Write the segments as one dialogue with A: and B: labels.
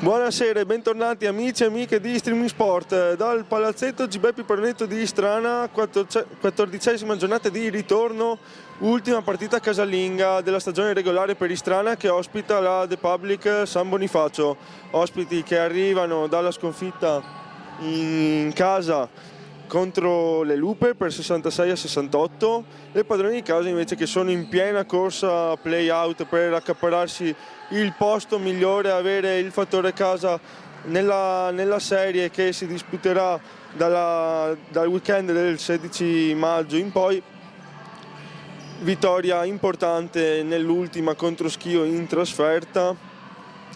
A: Buonasera e bentornati amici e amiche di Streaming Sport. Dal palazzetto Giuseppe Paronetto di Istrana, 14ª giornata di ritorno, ultima partita casalinga della stagione regolare per Istrana che ospita la The Public San Bonifacio. Ospiti che arrivano dalla sconfitta in casa contro le Lupe per 66-68, le padrone di casa invece che sono in piena corsa play out per accaparrarsi il posto migliore, avere il fattore casa nella serie che si disputerà dal weekend del 16 maggio in poi. Vittoria importante nell'ultima contro Schio in trasferta,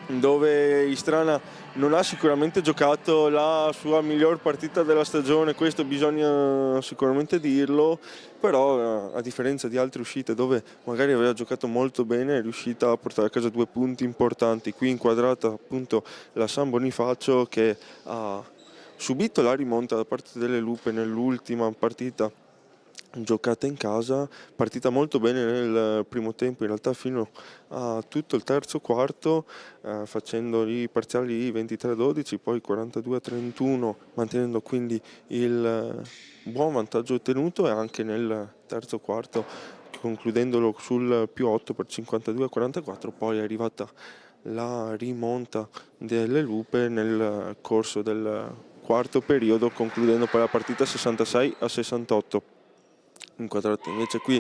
A: dove Istrana non ha sicuramente giocato la sua miglior partita della stagione, questo bisogna sicuramente dirlo, però a differenza di altre uscite dove magari aveva giocato molto bene, è riuscita a portare a casa 2 punti importanti. Qui inquadrata appunto la San Bonifacio che ha subito la rimonta da parte delle Lupe nell'ultima partita giocata in casa, partita molto bene nel primo tempo, in realtà fino a tutto il terzo quarto, facendo i parziali 23-12, poi 42-31, mantenendo quindi il buon vantaggio ottenuto, e anche nel terzo quarto concludendolo sul più 8 per 52-44, poi è arrivata la rimonta delle Lupe nel corso del quarto periodo, concludendo poi la partita 66-68. Inquadrato invece qui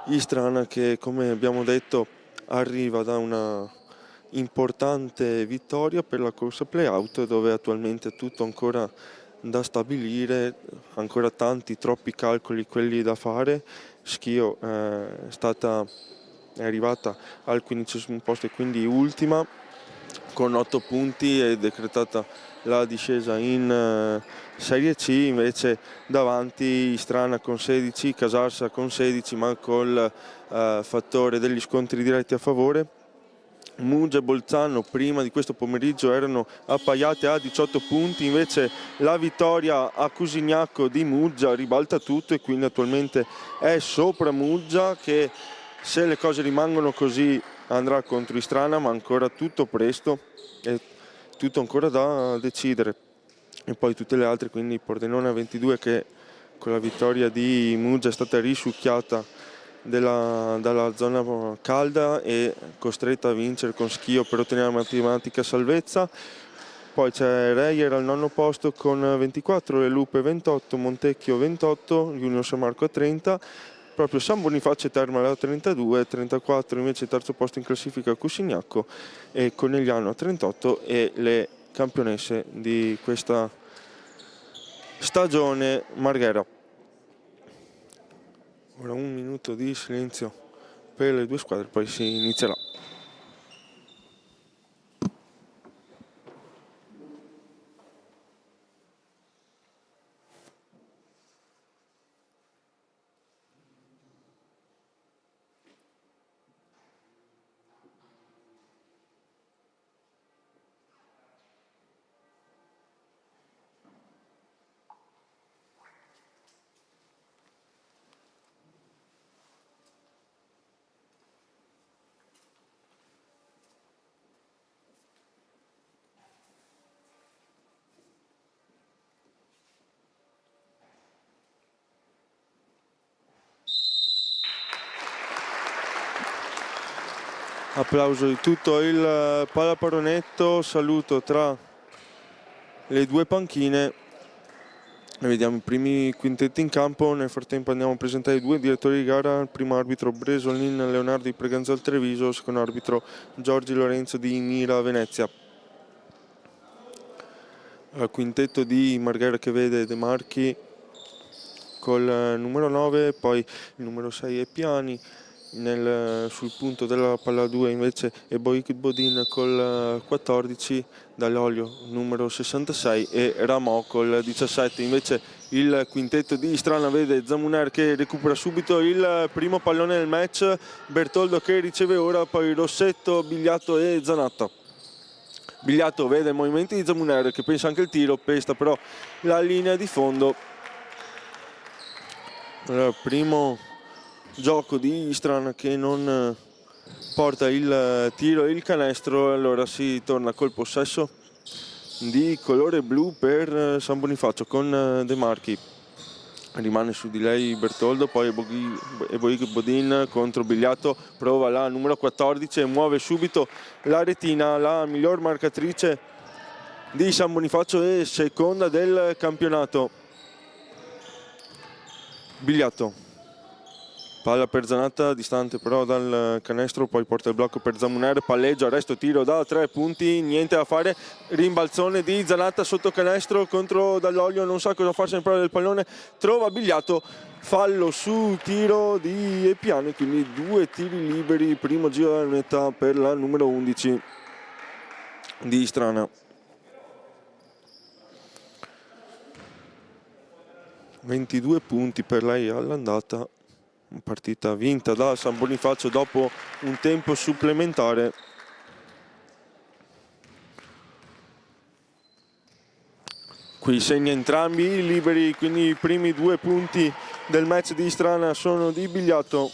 A: Istrana che, come abbiamo detto, arriva da una importante vittoria per la corsa play-out, dove attualmente è tutto ancora da stabilire, ancora troppi calcoli quelli da fare. Schio è arrivata al 15° posto e quindi ultima con 8 punti, è decretata la discesa in Serie C. Invece davanti Istrana con 16, Casarsa con 16, ma col fattore degli scontri diretti a favore. Muggia e Bolzano prima di questo pomeriggio erano appaiate a 18 punti, invece la vittoria a Cusignacco di Muggia ribalta tutto e quindi attualmente è sopra Muggia, che se le cose rimangono così andrà contro Istrana, ma ancora tutto presto e tutto ancora da decidere. E poi tutte le altre, quindi Pordenone a 22 che con la vittoria di Muggia è stata risucchiata dalla zona calda e costretta a vincere con Schio per ottenere la matematica salvezza. Poi c'è Reyer al 9° posto con 24, le Lupe 28, Montecchio 28, Junior San Marco a 30, proprio San Bonifacio e Termale a 32, 34 invece il terzo posto in classifica Cusignacco e Conegliano a 38 e le campionesse di questa stagione Marghera. Ora un minuto di silenzio per le due squadre, poi si inizierà. Applauso di tutto il Palaparonetto, saluto tra le due panchine e vediamo i primi quintetti in campo. Nel frattempo andiamo a presentare i due direttori di gara: il primo arbitro Bresolin Leonardo di Preganzal Treviso, il secondo arbitro Giorgi Lorenzo di Mira Venezia. Il quintetto di Marghera che vede De Marchi col numero 9, poi il numero 6 è Piani, sul punto della palla 2 invece è Boic Bodin col 14, Dall'Olio numero 66 e Ramò col 17. Invece il quintetto di Istrana vede Zamuner che recupera subito il primo pallone del match, Bertoldo che riceve ora, poi Rossetto, Bigliato e Zanatta. Bigliato vede i movimenti di Zamuner che pensa anche il tiro, pesta però la linea di fondo. Allora, primo gioco di Istrana che non porta il tiro e il canestro, allora si torna col possesso di colore blu per San Bonifacio con De Marchi. Rimane su di lei Bertoldo, poi Eboig Bodin contro Bigliato, prova la numero 14 e muove subito la retina, la miglior marcatrice di San Bonifacio e seconda del campionato. Bigliato, palla per Zanatta, distante però dal canestro, poi porta il blocco per Zamuner, palleggio, arresto, tiro da 3 punti, niente da fare, rimbalzone di Zanatta sotto canestro contro Dall'Olio, non sa cosa farsene però del pallone, trova Bigliato, fallo su tiro di Epiani, quindi 2 tiri liberi, primo giro della lunetta per la numero 11 di Istrana. 22 punti per lei all'andata, partita vinta da San Bonifacio dopo un tempo supplementare. Qui segna entrambi i liberi, quindi i primi 2 punti del match di Istrana sono di Bigliato.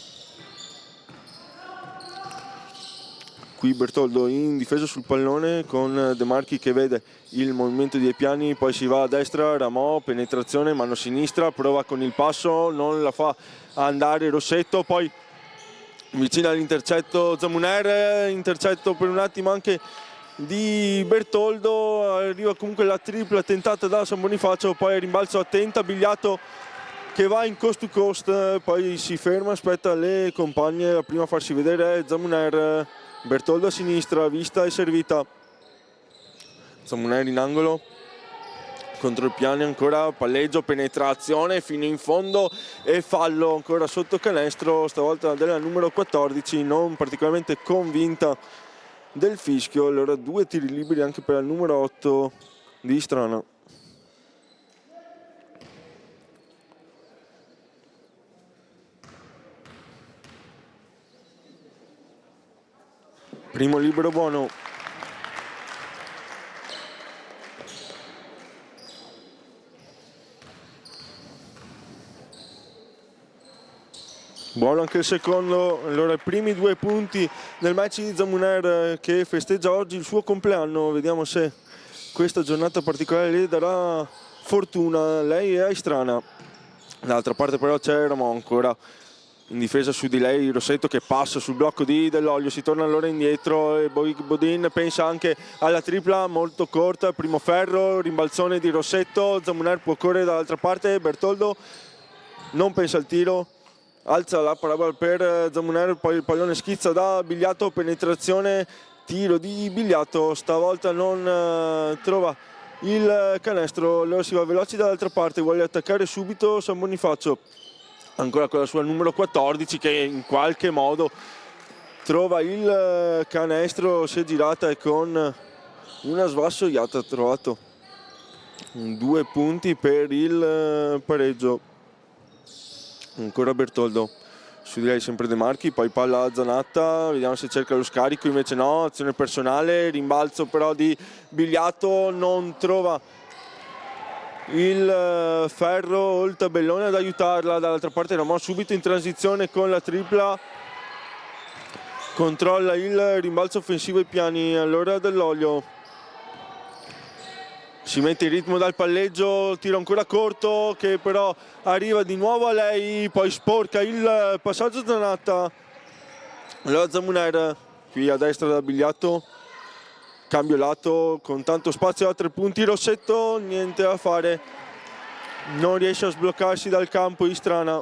A: Qui Bertoldo in difesa sul pallone con De Marchi che vede il movimento di Epiani, poi si va a destra, Ramò, penetrazione, mano sinistra, prova con il passo, non la fa andare Rossetto, poi vicino all'intercetto Zamuner, intercetto per un attimo anche di Bertoldo, arriva comunque la tripla tentata da San Bonifacio, poi rimbalzo attenta, Bigliato che va in coast to coast, poi si ferma, aspetta le compagne, la prima a farsi vedere è Zamuner, Bertoldo a sinistra, vista e servita, Zamuner in angolo contro il Piani, ancora palleggio, penetrazione fino in fondo e fallo ancora sotto canestro, stavolta della numero 14, non particolarmente convinta del fischio. Allora 2 tiri liberi anche per la numero 8 di Istrana. Primo libero buono. Buono anche il secondo. Allora i primi 2 punti del match di Zamuner che festeggia oggi il suo compleanno. Vediamo se questa giornata particolare le darà fortuna. Lei è a Istrana. Dall'altra parte però c'è Ramon ancora in difesa su di lei, Rossetto che passa sul blocco di Dell'Olio, si torna allora indietro e Bodin pensa anche alla tripla molto corta, primo ferro, rimbalzone di Rossetto, Zamuner può correre dall'altra parte, Bertoldo non pensa al tiro, alza la parabola per Zamuner, poi il pallone schizza da Bigliato, penetrazione, tiro di Bigliato, stavolta non trova il canestro, allora si va veloci dall'altra parte, vuole attaccare subito San Bonifacio, ancora con la sua numero 14 che in qualche modo trova il canestro, si è girata e con una svassoiata ha trovato 2 punti per il pareggio. Ancora Bertoldo, su di lei sempre De Marchi, poi palla a Zanatta, vediamo se cerca lo scarico, invece no, azione personale, rimbalzo però di Bigliato, non trova il ferro o il tabellone ad aiutarla, dall'altra parte Ramon subito in transizione con la tripla, controlla il rimbalzo offensivo ai Piani, allora Dell'Olio si mette in ritmo dal palleggio, tiro ancora corto che però arriva di nuovo a lei, poi sporca il passaggio Zanatta, allora Zamuner qui a destra da Bigliato, cambio lato con tanto spazio a 3 punti, Rossetto niente da fare, non riesce a sbloccarsi dal campo Istrana.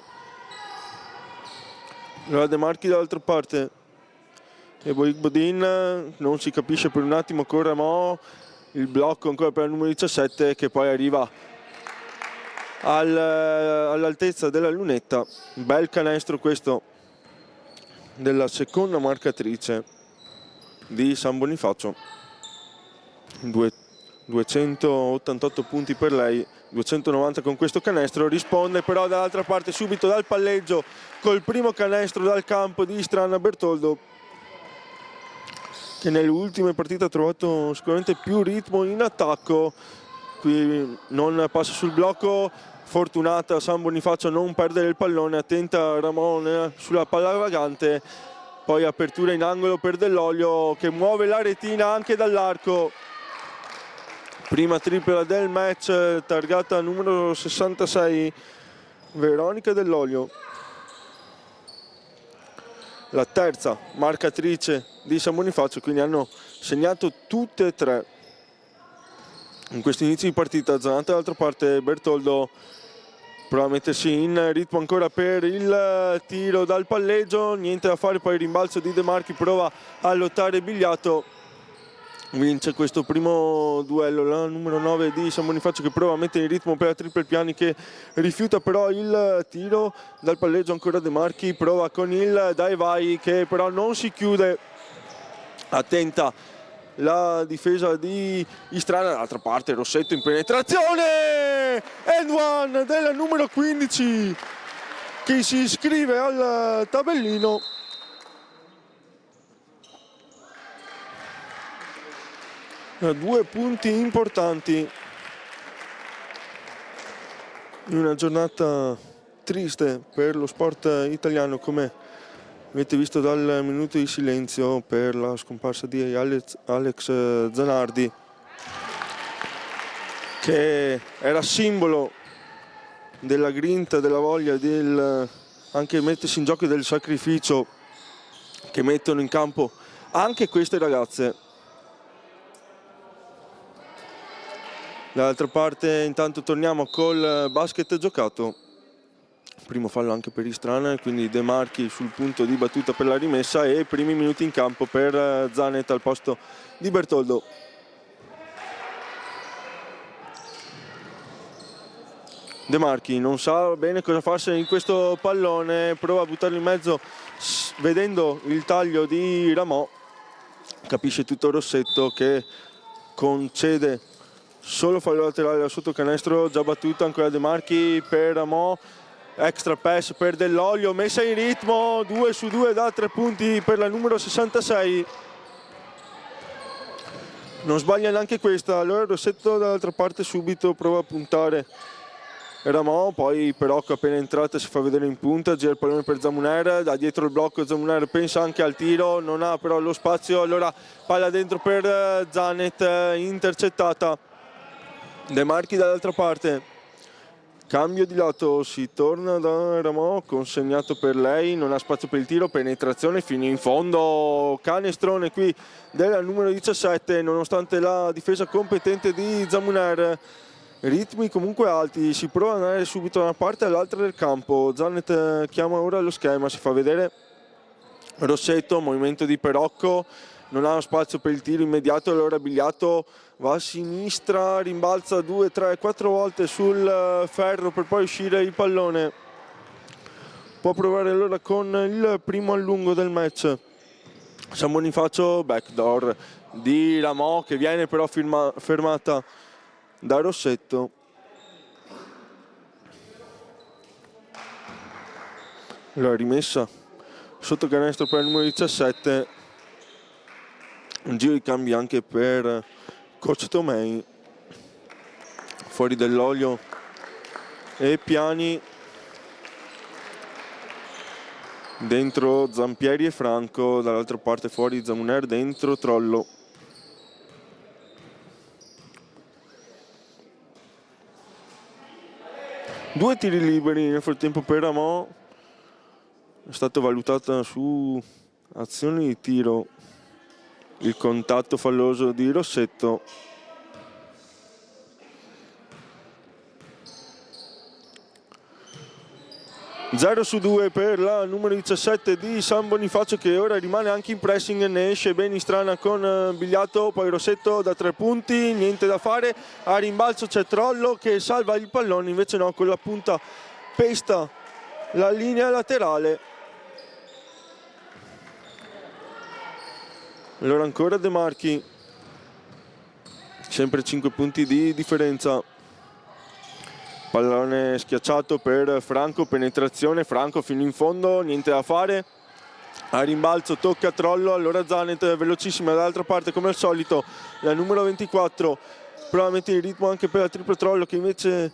A: Allora De Marchi dall'altra parte e Bodin non si capisce per un attimo con Ramò, il blocco ancora per il numero 17 che poi arriva all'altezza della lunetta, bel canestro questo della seconda marcatrice di San Bonifacio, 288 punti per lei, 290 con questo canestro, risponde però dall'altra parte subito dal palleggio col primo canestro dal campo di Istrana Bertoldo, che nelle ultime partite ha trovato sicuramente più ritmo in attacco, qui non passa sul blocco, fortunata San Bonifacio a non perdere il pallone, attenta Ramon sulla palla vagante, poi apertura in angolo per Dell'Olio che muove la retina anche dall'arco. Prima tripla del match, targata numero 66, Veronica Dell'Olio. La terza marcatrice di San Bonifacio, quindi hanno segnato tutte e tre in questo inizio di partita. Zanata dall'altra parte, Bertoldo prova a mettersi in ritmo ancora per il tiro dal palleggio, niente da fare, poi il rimbalzo di De Marchi, prova a lottare Bigliato, vince questo primo duello la numero 9 di San Bonifacio che prova a mettere in ritmo per la Triple Piani che rifiuta però il tiro dal palleggio. Ancora De Marchi prova con il dai vai che però non si chiude, attenta la difesa di Istrana. Dall'altra parte Rossetto in penetrazione, and one della numero 15 che si iscrive al tabellino. Due punti importanti in una giornata triste per lo sport italiano, come avete visto dal minuto di silenzio per la scomparsa di Alex Zanardi, che era simbolo della grinta, della voglia del anche mettersi in gioco e del sacrificio che mettono in campo anche queste ragazze. Dall'altra parte intanto torniamo col basket giocato, primo fallo anche per Istrana, quindi De Marchi sul punto di battuta per la rimessa e primi minuti in campo per Zanet al posto di Bertoldo. De Marchi non sa bene cosa farsene in questo pallone, prova a buttarlo in mezzo vedendo il taglio di Ramò, capisce tutto Rossetto che concede solo fallo laterale al sottocanestro, già battuto. Ancora De Marchi per Ramò, extra pass per Dell'Olio, messa in ritmo, 2 su 2 da 3 punti per la numero 66. Non sbaglia neanche questa, allora Rossetto dall'altra parte subito prova a puntare Ramò, poi però appena entrata si fa vedere in punta, gira il pallone per Zamuner, da dietro il blocco Zamuner pensa anche al tiro, non ha però lo spazio, allora palla dentro per Zanet, intercettata. De Marchi dall'altra parte, cambio di lato, si torna da Ramò, consegnato per lei, non ha spazio per il tiro, penetrazione fino in fondo, canestrone qui della numero 17, nonostante la difesa competente di Zamuner. Ritmi comunque alti, si prova ad andare subito da una parte all'altra del campo. Zanet chiama ora lo schema, si fa vedere Rossetto, movimento di Perocco, non ha spazio per il tiro immediato, allora Bigliato va a sinistra, rimbalza 2, 3, 4 volte sul ferro per poi uscire il pallone. Può provare allora con il primo allungo del match. San Bonifacio, backdoor di Ramò che viene però fermata da Rossetto. La rimessa sotto canestro per il numero 17. Un giro di cambi anche per Coach Tomei. Fuori Dell'Olio e Piani. Dentro Zampieri e Franco. Dall'altra parte fuori Zamuner, dentro Trollo. Due tiri liberi nel frattempo per Ramò. È stata valutata su azioni di tiro il contatto falloso di Rossetto. Zero su 2 per la numero 17 di San Bonifacio, che ora rimane anche in pressing, ne esce ben Istrana con Bigliato, poi Rossetto da 3 punti, niente da fare, a rimbalzo c'è Trollo che salva il pallone, invece no, con la punta pesta la linea laterale. Allora ancora De Marchi, sempre 5 punti di differenza. Pallone schiacciato per Franco, penetrazione, Franco fino in fondo, niente da fare. A rimbalzo tocca Trollo, allora Zanet velocissima dall'altra parte come al solito. La numero 24 prova a mettere il ritmo anche per la tripla Trollo, che invece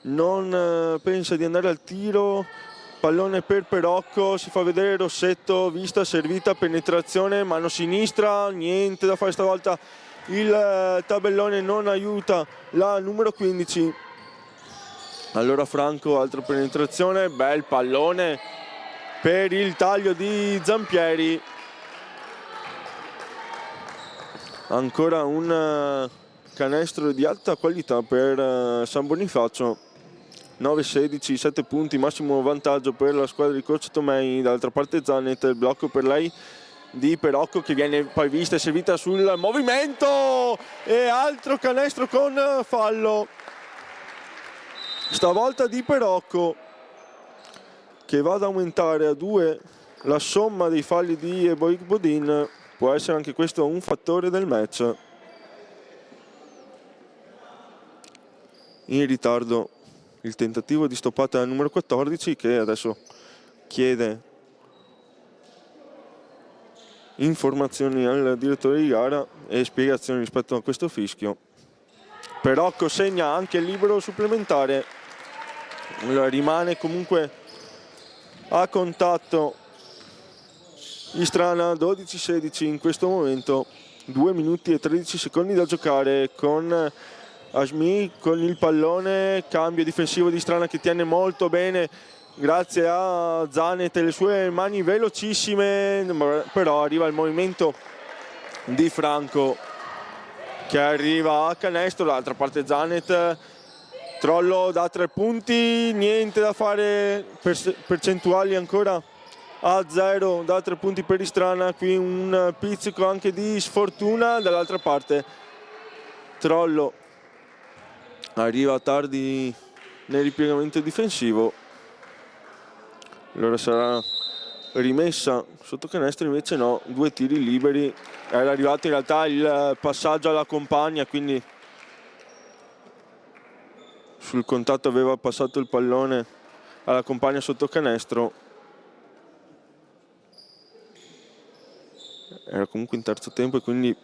A: non pensa di andare al tiro. Pallone per Perocco, si fa vedere Rossetto, vista, servita, penetrazione, mano sinistra, niente da fare stavolta, il tabellone non aiuta la numero 15. Allora Franco, altra penetrazione, bel pallone per il taglio di Zampieri. Ancora un canestro di alta qualità per San Bonifacio. 9-16, 7 punti, massimo vantaggio per la squadra di coach Tomei. Dall'altra parte Zanet, il blocco per lei di Perocco che viene poi vista e servita sul movimento e altro canestro con fallo. Stavolta di Perocco, che va ad aumentare a 2 la somma dei falli di Eboik Bodin. Può essere anche questo un fattore del match. In ritardo il tentativo di stoppata numero 14, che adesso chiede informazioni al direttore di gara e spiegazioni rispetto a questo fischio. Perocco segna anche il libero supplementare. Rimane comunque a contatto Istrana. 12-16 in questo momento, 2 minuti e 13 secondi da giocare, con Asmi con il pallone, cambio difensivo di Istrana che tiene molto bene grazie a Zanet e le sue mani velocissime, però arriva il movimento di Franco che arriva a canestro. Dall'altra parte Zanet, Trollo da 3 punti, niente da fare, percentuali ancora a 0 da 3 punti per Istrana. Qui un pizzico anche di sfortuna. Dall'altra parte Trollo arriva tardi nel ripiegamento difensivo, allora sarà rimessa sotto canestro, invece no, 2 tiri liberi. Era arrivato in realtà il passaggio alla compagna, quindi sul contatto aveva passato il pallone alla compagna sotto canestro. Era comunque in terzo tempo e quindi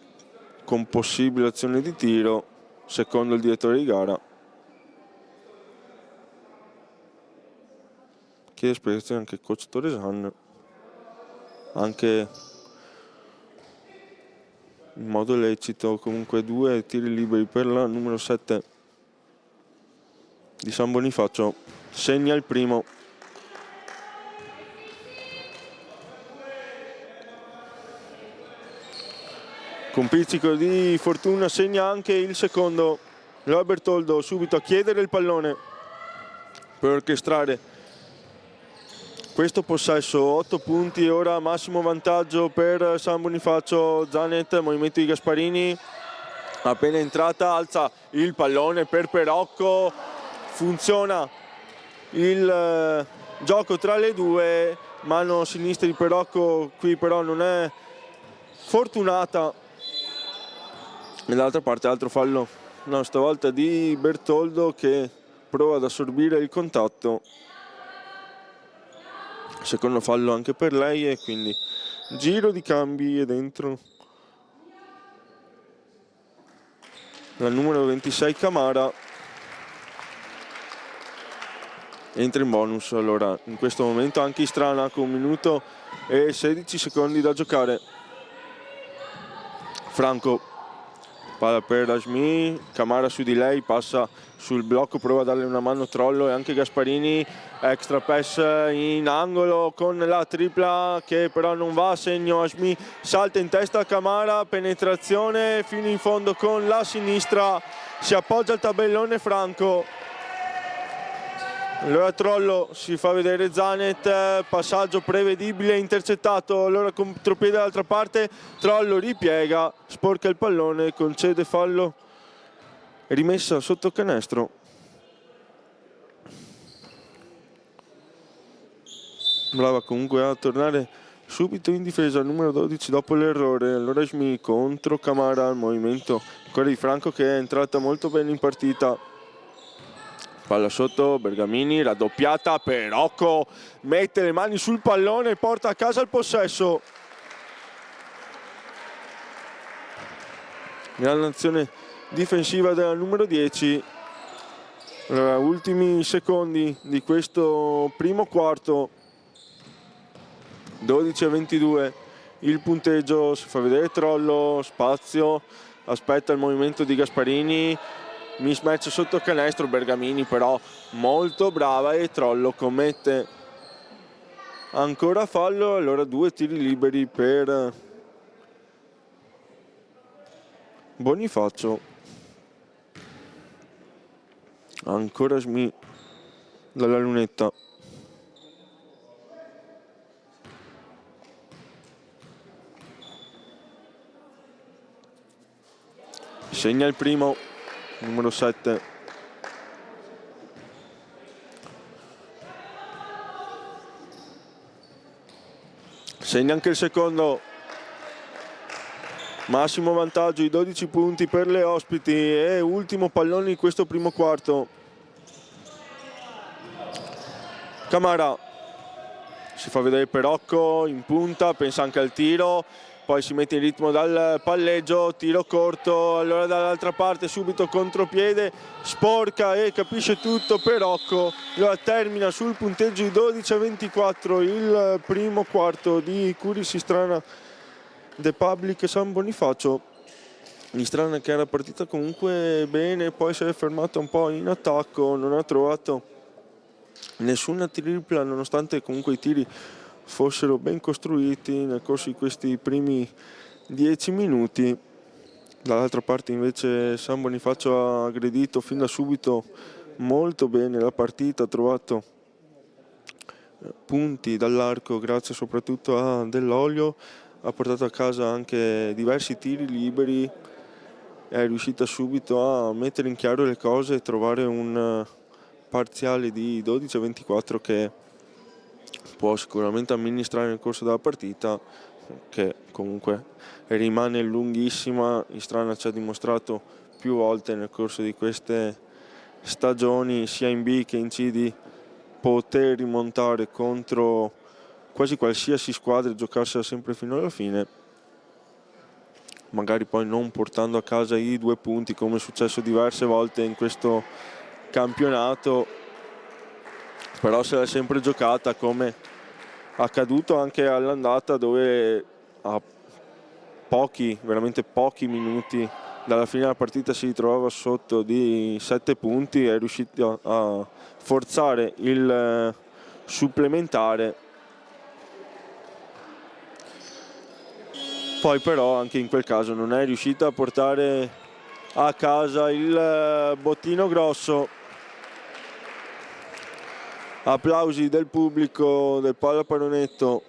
A: con possibile azione di tiro, secondo il direttore di gara. Chiede spiegazione anche il coach Toresan, anche in modo lecito. Comunque 2 tiri liberi per la numero 7 di San Bonifacio. Segna il primo. Con pizzico di fortuna segna anche il secondo. Robert Toldo subito a chiedere il pallone per orchestrare questo possesso. 8 punti, ora massimo vantaggio per San Bonifacio. Zanet, movimento di Gasparini, appena entrata alza il pallone per Perocco, funziona il gioco tra le due, mano sinistra di Perocco qui però non è fortunata. Nell'altra parte altro fallo, no, stavolta di Bertoldo che prova ad assorbire il contatto. Secondo fallo anche per lei e quindi giro di cambi e dentro la numero 26 Camara. Entra in bonus allora in questo momento anche Istrana con 1 minuto e 16 secondi da giocare. Franco, palla per Asmi, Camara su di lei, passa sul blocco, prova a darle una mano Trollo e anche Gasparini, extra pass in angolo con la tripla che però non va a segno. Asmi salta in testa a Camara, penetrazione fino in fondo con la sinistra, si appoggia al tabellone Franco. Allora Trollo si fa vedere Zanet, passaggio prevedibile, intercettato, allora contropiede dall'altra parte, Trollo ripiega, sporca il pallone, concede fallo, rimessa sotto canestro. Brava comunque a tornare subito in difesa, numero 12 dopo l'errore. Allora Schmi contro Camara, il movimento ancora di Franco che è entrata molto bene in partita. Palla sotto, Bergamini, raddoppiata, Perocco mette le mani sul pallone e porta a casa il possesso. Grande azione difensiva della numero 10. Allora, ultimi secondi di questo primo quarto, 12-22, il punteggio, si fa vedere Trollo, spazio, aspetta il movimento di Gasparini, mismatch sotto canestro, Bergamini però molto brava e Trollo commette ancora fallo. Allora 2 tiri liberi per Bonifacio. Ancora Smith dalla lunetta. Segna il primo, numero 7. Segna anche il secondo. Massimo vantaggio, i 12 punti per le ospiti e ultimo pallone di questo primo quarto. Camara si fa vedere Perocco in punta, pensa anche al tiro, poi si mette in ritmo dal palleggio, tiro corto, allora dall'altra parte subito contropiede, sporca e capisce tutto Perocco, lo termina sul punteggio di 12-24 il primo quarto di Curis Istrana The Public San Bonifacio. Istrana che era partita comunque bene, poi si è fermata un po' in attacco, non ha trovato nessuna tripla nonostante comunque i tiri fossero ben costruiti nel corso di questi primi 10 minuti. Dall'altra parte invece San Bonifacio ha aggredito fin da subito molto bene la partita, ha trovato punti dall'arco grazie soprattutto a Dell'Olio, ha portato a casa anche diversi tiri liberi, è riuscita subito a mettere in chiaro le cose e trovare un parziale di 12-24 che può sicuramente amministrare nel corso della partita, che comunque rimane lunghissima. Istrana ci ha dimostrato più volte nel corso di queste stagioni, sia in B che in C, di poter rimontare contro quasi qualsiasi squadra e giocarsela sempre fino alla fine, magari poi non portando a casa i 2 punti come è successo diverse volte in questo campionato, però se l'è sempre giocata come accaduto anche all'andata, dove a veramente pochi minuti dalla fine della partita si ritrovava sotto di 7 punti, è riuscito a forzare il supplementare. Poi però anche in quel caso non è riuscita a portare a casa il bottino grosso. Applausi del pubblico del Pallaparonetto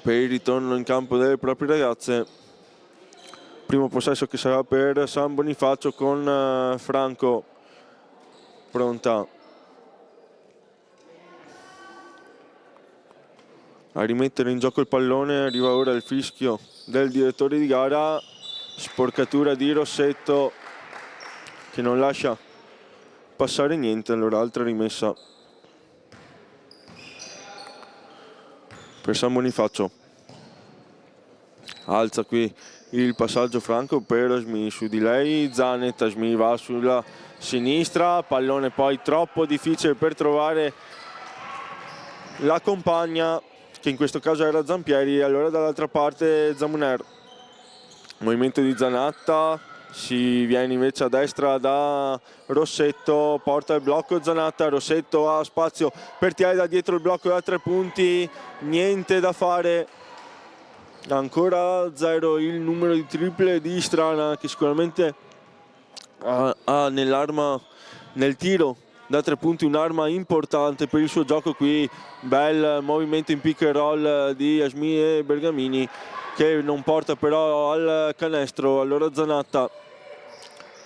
A: per il ritorno in campo delle proprie ragazze. Primo possesso che sarà per San Bonifacio con Franco pronta a rimettere in gioco il pallone. Arriva ora il fischio del direttore di gara, sporcatura di Rossetto che non lascia passare niente. Allora altra rimessa per San Bonifacio. Alza qui il passaggio Franco per Asmi, su di lei Zanet, Asmi va sulla sinistra, pallone poi troppo difficile per trovare la compagna, che in questo caso era Zampieri. Allora dall'altra parte Zamuner, movimento di Zanatta, si viene invece a destra da Rossetto, porta il blocco Zanatta, Rossetto ha spazio per tirare da dietro il blocco da 3 punti, niente da fare, ancora 0 il numero di triple di Istrana, che sicuramente ha nell'arma, nel tiro da 3 punti, un'arma importante per il suo gioco qui. Bel movimento in pick and roll di Asmi e Bergamini che non porta però al canestro. Allora Zanatta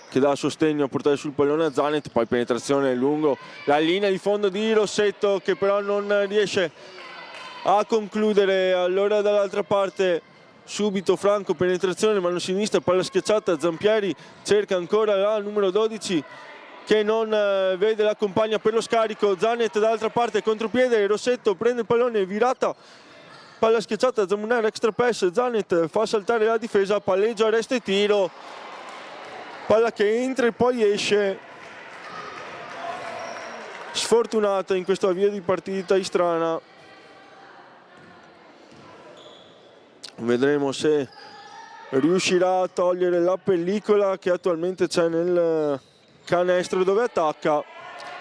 A: che dà sostegno a portare sul pallone a Zanet, poi penetrazione lungo la linea di fondo di Rossetto che però non riesce a concludere. Allora dall'altra parte subito Franco, penetrazione mano sinistra, palla schiacciata, Zampieri cerca ancora la numero 12 che non vede la compagna per lo scarico. Zanet dall'altra parte, contropiede, Rossetto prende il pallone, virata, palla schiacciata, Zamuner extra pass, Zanet fa saltare la difesa, palleggio, arresto e tiro, palla che entra e poi esce sfortunata in questo avvio di partita Istrana. Vedremo se riuscirà a togliere la pellicola che attualmente c'è nel canestro dove attacca.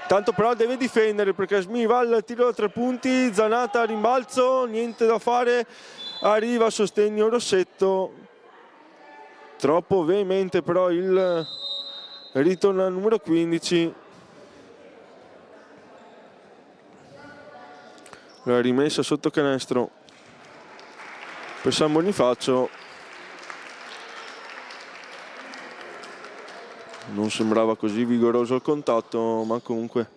A: Tanto però deve difendere perché Asmi va al tiro da 3 punti, Zanata a rimbalzo, niente da fare, arriva a sostegno Rossetto. Troppo veemente però il ritorno al numero 15. La rimessa sotto canestro per San Bonifacio. Non sembrava così vigoroso il contatto, ma comunque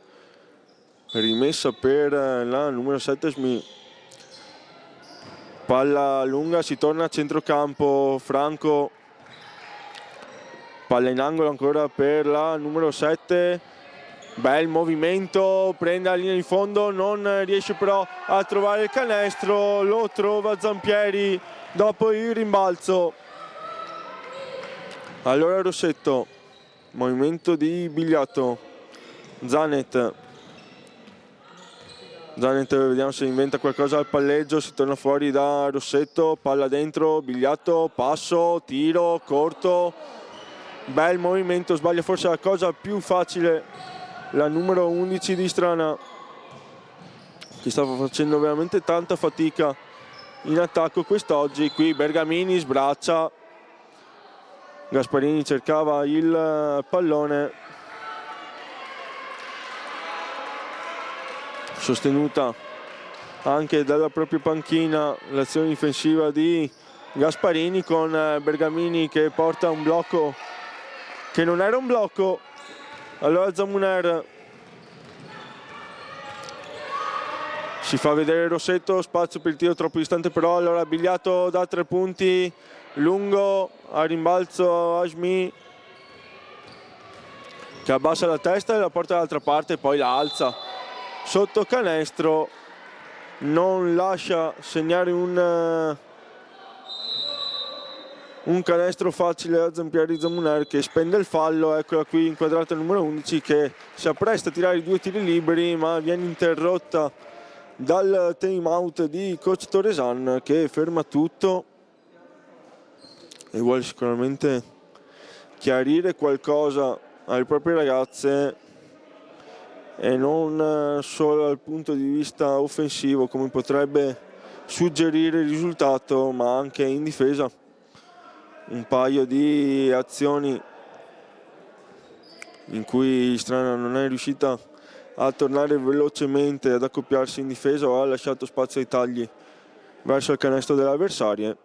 A: rimessa per la numero 7 Smi. Palla lunga, si torna a centrocampo, Franco. Palla in angolo ancora per la numero 7. Bel movimento, prende la linea di fondo, non riesce però a trovare il canestro, lo trova Zampieri dopo il rimbalzo. Allora Rossetto, movimento di Bigliato, Zanet, vediamo se inventa qualcosa al palleggio, si torna fuori da Rossetto, palla dentro, Bigliato, passo, tiro, corto, bel movimento, sbaglia forse la cosa più facile la numero 11 di Istrana, che stava facendo veramente tanta fatica in attacco quest'oggi. Qui Bergamini sbraccia, Gasparini cercava il pallone, sostenuta anche dalla propria panchina l'azione difensiva di Gasparini, con Bergamini che porta un blocco che non era un blocco. Allora Zamuner si fa vedere Rossetto, spazio per il tiro troppo distante però, allora Bigliato da 3 punti, lungo, a rimbalzo Asmi che abbassa la testa e la porta dall'altra parte, poi la alza sotto canestro, non lascia segnare un canestro facile a Zampieri Zamuner, che spende il fallo. Eccola qui inquadrata il numero 11 che si appresta a tirare i 2 tiri liberi, ma viene interrotta dal time out di coach Toresan, che ferma tutto e vuole sicuramente chiarire qualcosa alle proprie ragazze, e non solo dal punto di vista offensivo come potrebbe suggerire il risultato, ma anche in difesa. Un paio di azioni in cui Istrana non è riuscita a tornare velocemente ad accoppiarsi in difesa o ha lasciato spazio ai tagli verso il canestro delle avversarie.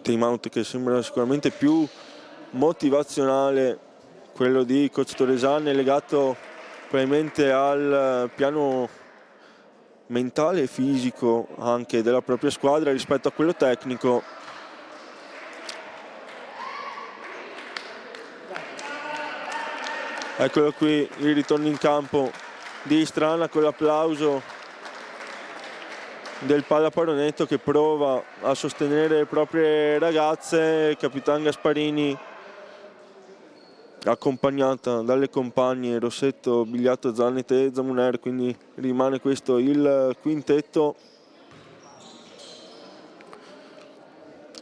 A: Time out che sembra sicuramente più motivazionale, quello di coach Toresan, è legato probabilmente al piano mentale e fisico anche della propria squadra rispetto a quello tecnico. Eccolo qui il ritorno in campo di Istrana con l'applauso del pallaparonetto che prova a sostenere le proprie ragazze, il Capitan Gasparini accompagnata dalle compagne Rossetto, Bigliato, Zanet e Zamuner, quindi rimane questo il quintetto.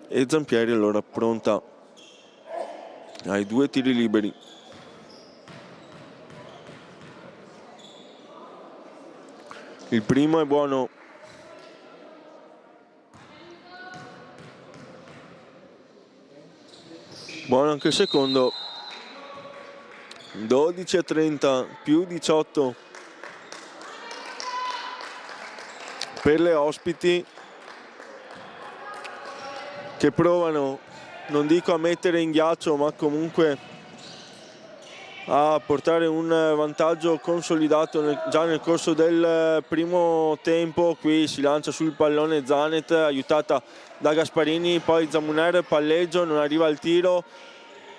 A: E Zampieri allora pronta ai 2 tiri liberi. Il primo è buono. Buono anche il secondo. 12-30 più 18 per le ospiti, che provano, non dico a mettere in ghiaccio, ma comunque a portare un vantaggio consolidato già nel corso del primo tempo. Qui si lancia sul pallone Zanet, aiutata da Gasparini, poi Zamuner, palleggio, non arriva al tiro.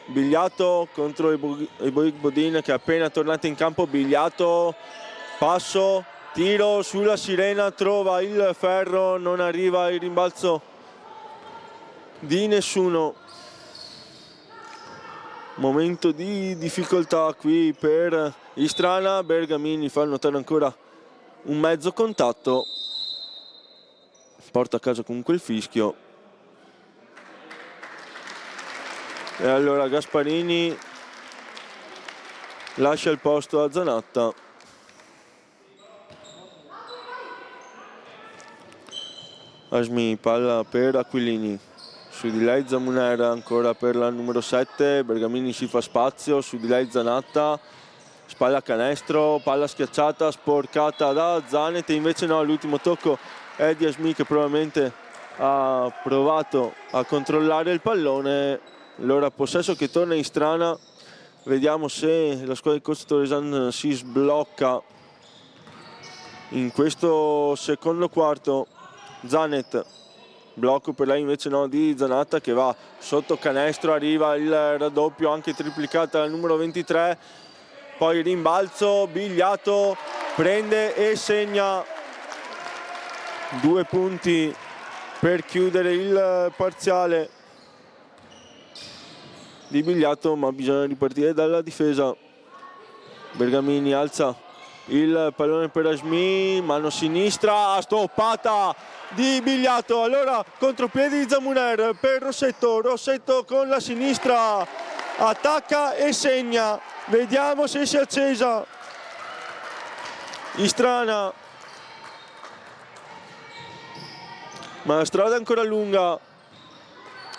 A: Bigliato contro Iboik Bodin che è appena tornato in campo. Bigliato, passo, tiro sulla sirena, trova il ferro, non arriva il rimbalzo di nessuno. Momento di difficoltà qui per Istrana. Bergamini fa notare ancora un mezzo contatto, porta a casa comunque il fischio. E allora Gasparini lascia il posto a Zanatta. Asmi, palla per Aquilini, su di lei Zamunera ancora per la numero 7, Bergamini si fa spazio, su di lei Zanatta, spalla canestro, palla schiacciata, sporcata da Zanet, invece no, l'ultimo tocco è di Asmi che probabilmente ha provato a controllare il pallone. Allora possesso che torna in Strana, vediamo se la squadra di coach Torresan si sblocca in questo secondo quarto. Zanet, blocco per lei invece no di Zanatta che va sotto canestro, arriva il raddoppio anche triplicata al numero 23, poi rimbalzo, Bigliato prende e segna 2 punti per chiudere il parziale di Bigliato, ma bisogna ripartire dalla difesa. Bergamini alza il pallone per Asmi, mano sinistra, stoppata di Bigliato, allora contropiedi di Zamuner per Rossetto, Rossetto con la sinistra attacca e segna, vediamo se si è accesa Istrana, ma la strada è ancora lunga,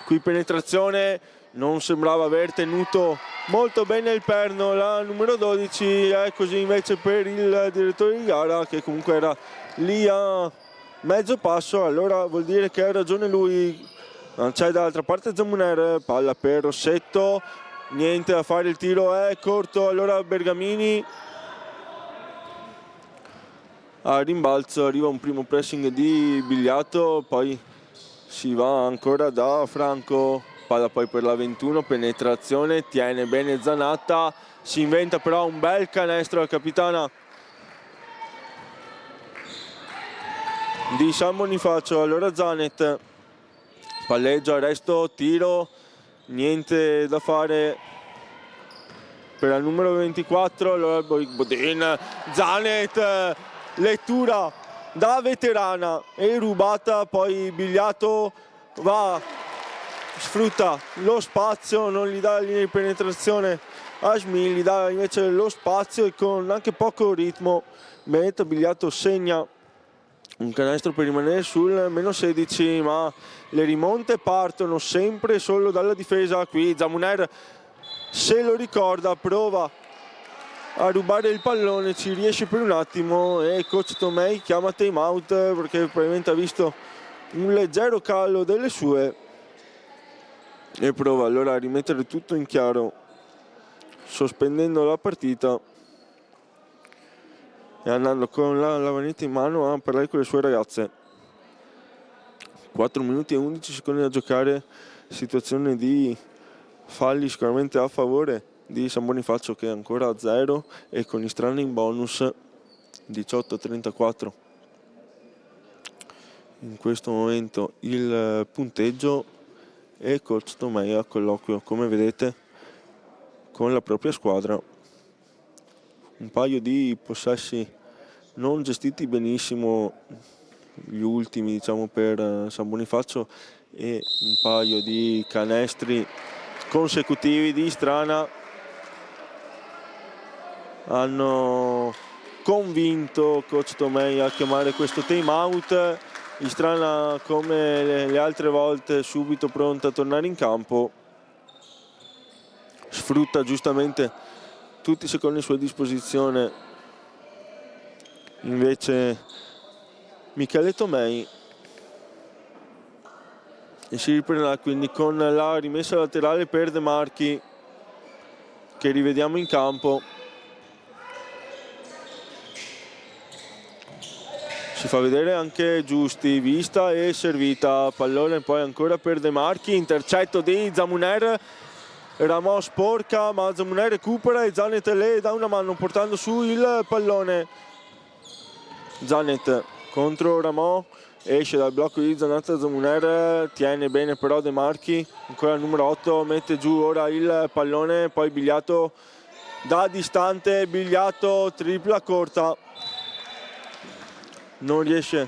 A: qui penetrazione, non sembrava aver tenuto molto bene il perno la numero 12, è così invece per il direttore di gara che comunque era lì a mezzo passo, allora vuol dire che ha ragione lui. Non c'è dall'altra parte Zamuner, palla per Rossetto, niente da fare, il tiro è corto, allora Bergamini a rimbalzo, arriva un primo pressing di Bigliato, poi si va ancora da Franco, palla poi per la 21, penetrazione, tiene bene Zanatta, si inventa però un bel canestro la capitana di San Bonifacio. Allora Zanet palleggia, arresto, tiro, niente da fare per il numero 24, allora Bodin, Zanet, lettura da veterana e rubata, poi Bigliato va, sfrutta lo spazio, non gli dà la linea di penetrazione a Asmi, gli dà invece lo spazio e con anche poco ritmo Benedetto Bigliato segna un canestro per rimanere sul meno 16, ma le rimonte partono sempre solo dalla difesa. Qui Zamuner se lo ricorda, prova a rubare il pallone, ci riesce per un attimo e coach Tomei chiama time out perché probabilmente ha visto un leggero calo delle sue e prova allora a rimettere tutto in chiaro sospendendo la partita e andando con la lavanetta in mano a parlare con le sue ragazze. 4 minuti e 11 secondi da giocare, situazione di falli sicuramente a favore di San Bonifacio che è ancora a 0 e con Istrana in bonus 18-34 in questo momento il punteggio e coach Tomei a colloquio come vedete con la propria squadra. Un paio di possessi non gestiti benissimo, gli ultimi diciamo per San Bonifacio, e un paio di canestri consecutivi di Istrana hanno convinto coach Tomei a chiamare questo time out. Istrana come le altre volte subito pronta a tornare in campo, sfrutta giustamente tutti i secondi a sua disposizione invece Michele Tomei e si riprenderà quindi con la rimessa laterale per De Marchi che rivediamo in campo. Si fa vedere anche Giusti, vista e servita, pallone poi ancora per De Marchi, intercetto di Zamuner, Ramos sporca ma Zamuner recupera e Zanet le dà una mano portando su il pallone. Zanet contro Ramos, esce dal blocco di Zanatta. Zamuner tiene bene però De Marchi, ancora il numero 8, mette giù ora il pallone, poi Bigliato da distante, Bigliato tripla corta, non riesce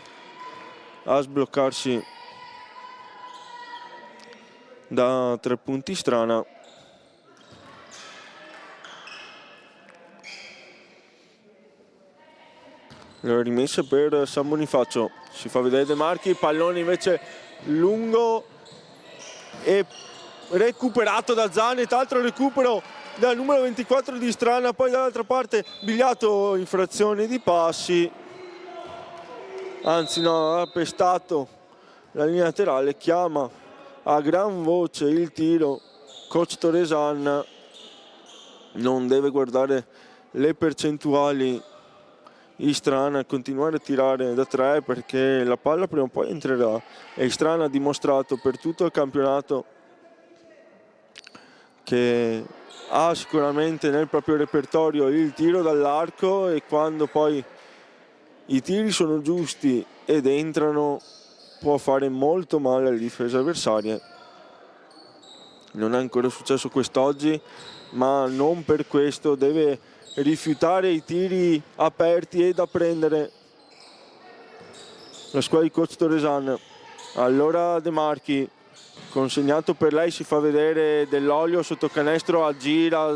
A: a sbloccarsi da 3 punti strana. La rimessa per San Bonifacio, si fa vedere De Marchi, pallone invece lungo e recuperato da Zanet, altro recupero dal numero 24 di Strana, poi dall'altra parte Bigliato infrazione di passi, anzi no, ha pestato la linea laterale, chiama a gran voce il tiro coach Toresan, non deve guardare le percentuali Istrana, continuare a tirare da 3 perché la palla prima o poi entrerà, e Istrana ha dimostrato per tutto il campionato che ha sicuramente nel proprio repertorio il tiro dall'arco, e quando poi i tiri sono giusti ed entrano può fare molto male alle difese avversarie. Non è ancora successo quest'oggi, ma non per questo deve rifiutare i tiri aperti e da prendere la squadra di coach Toresan. Allora De Marchi, consegnato per lei, si fa vedere Dell'Olio sotto canestro, aggira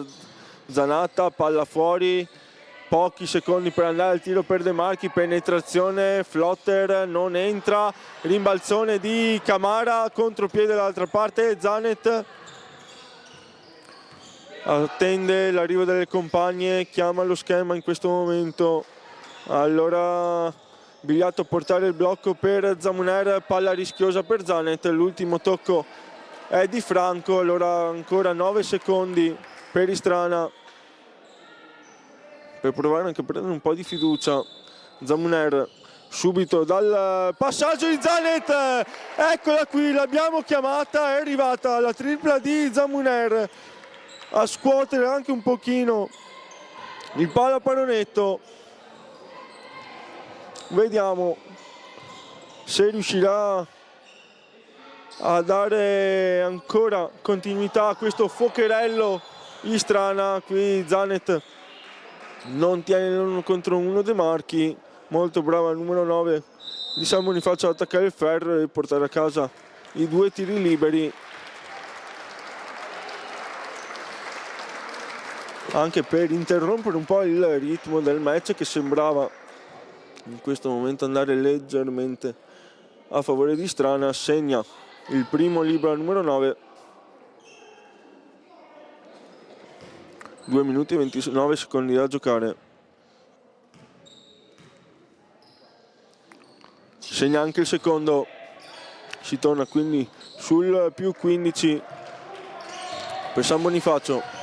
A: Zanatta, palla fuori, pochi secondi per andare al tiro per De Marchi, penetrazione, flotter, non entra, rimbalzone di Camara, contropiede dall'altra parte, Zanet attende l'arrivo delle compagne, chiama lo schema in questo momento. Allora Bigliato a portare il blocco per Zamuner, palla rischiosa per Zanet, l'ultimo tocco è di Franco. Allora ancora 9 secondi per Istrana per provare anche a prendere un po' di fiducia. Zamuner subito dal passaggio di Zanet, eccola qui, l'abbiamo chiamata, è arrivata la tripla di Zamuner a scuotere anche un pochino il pallonetto. Vediamo se riuscirà a dare ancora continuità a questo fuocherello Istrana. Qui Zanet non tiene l'uno contro uno De Marchi, molto brava il numero 9 di San Bonifacio ad attaccare il ferro e portare a casa i 2 tiri liberi, anche per interrompere un po' il ritmo del match che sembrava in questo momento andare leggermente a favore di Strana. Segna il primo libero al numero 9, 2 minuti e 29 secondi da giocare. Segna anche il secondo, si torna quindi sul più 15 per San Bonifacio.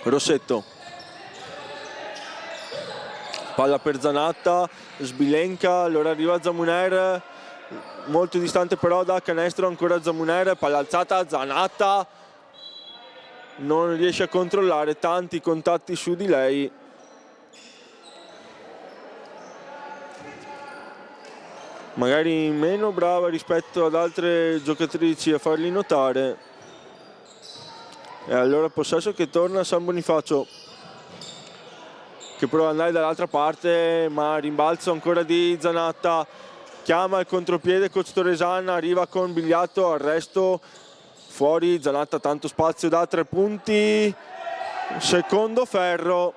A: Rossetto, palla per Zanatta, sbilenca, allora arriva Zamuner, molto distante però da canestro, ancora Zamuner, palla alzata, Zanatta non riesce a controllare, tanti contatti su di lei. Magari meno brava rispetto ad altre giocatrici a farli notare. E allora possesso che torna a San Bonifacio, che prova ad andare dall'altra parte, ma rimbalzo ancora di Zanatta, chiama il contropiede coach Toresan, arriva con Bigliato, arresto fuori, Zanatta tanto spazio da 3 punti, secondo ferro.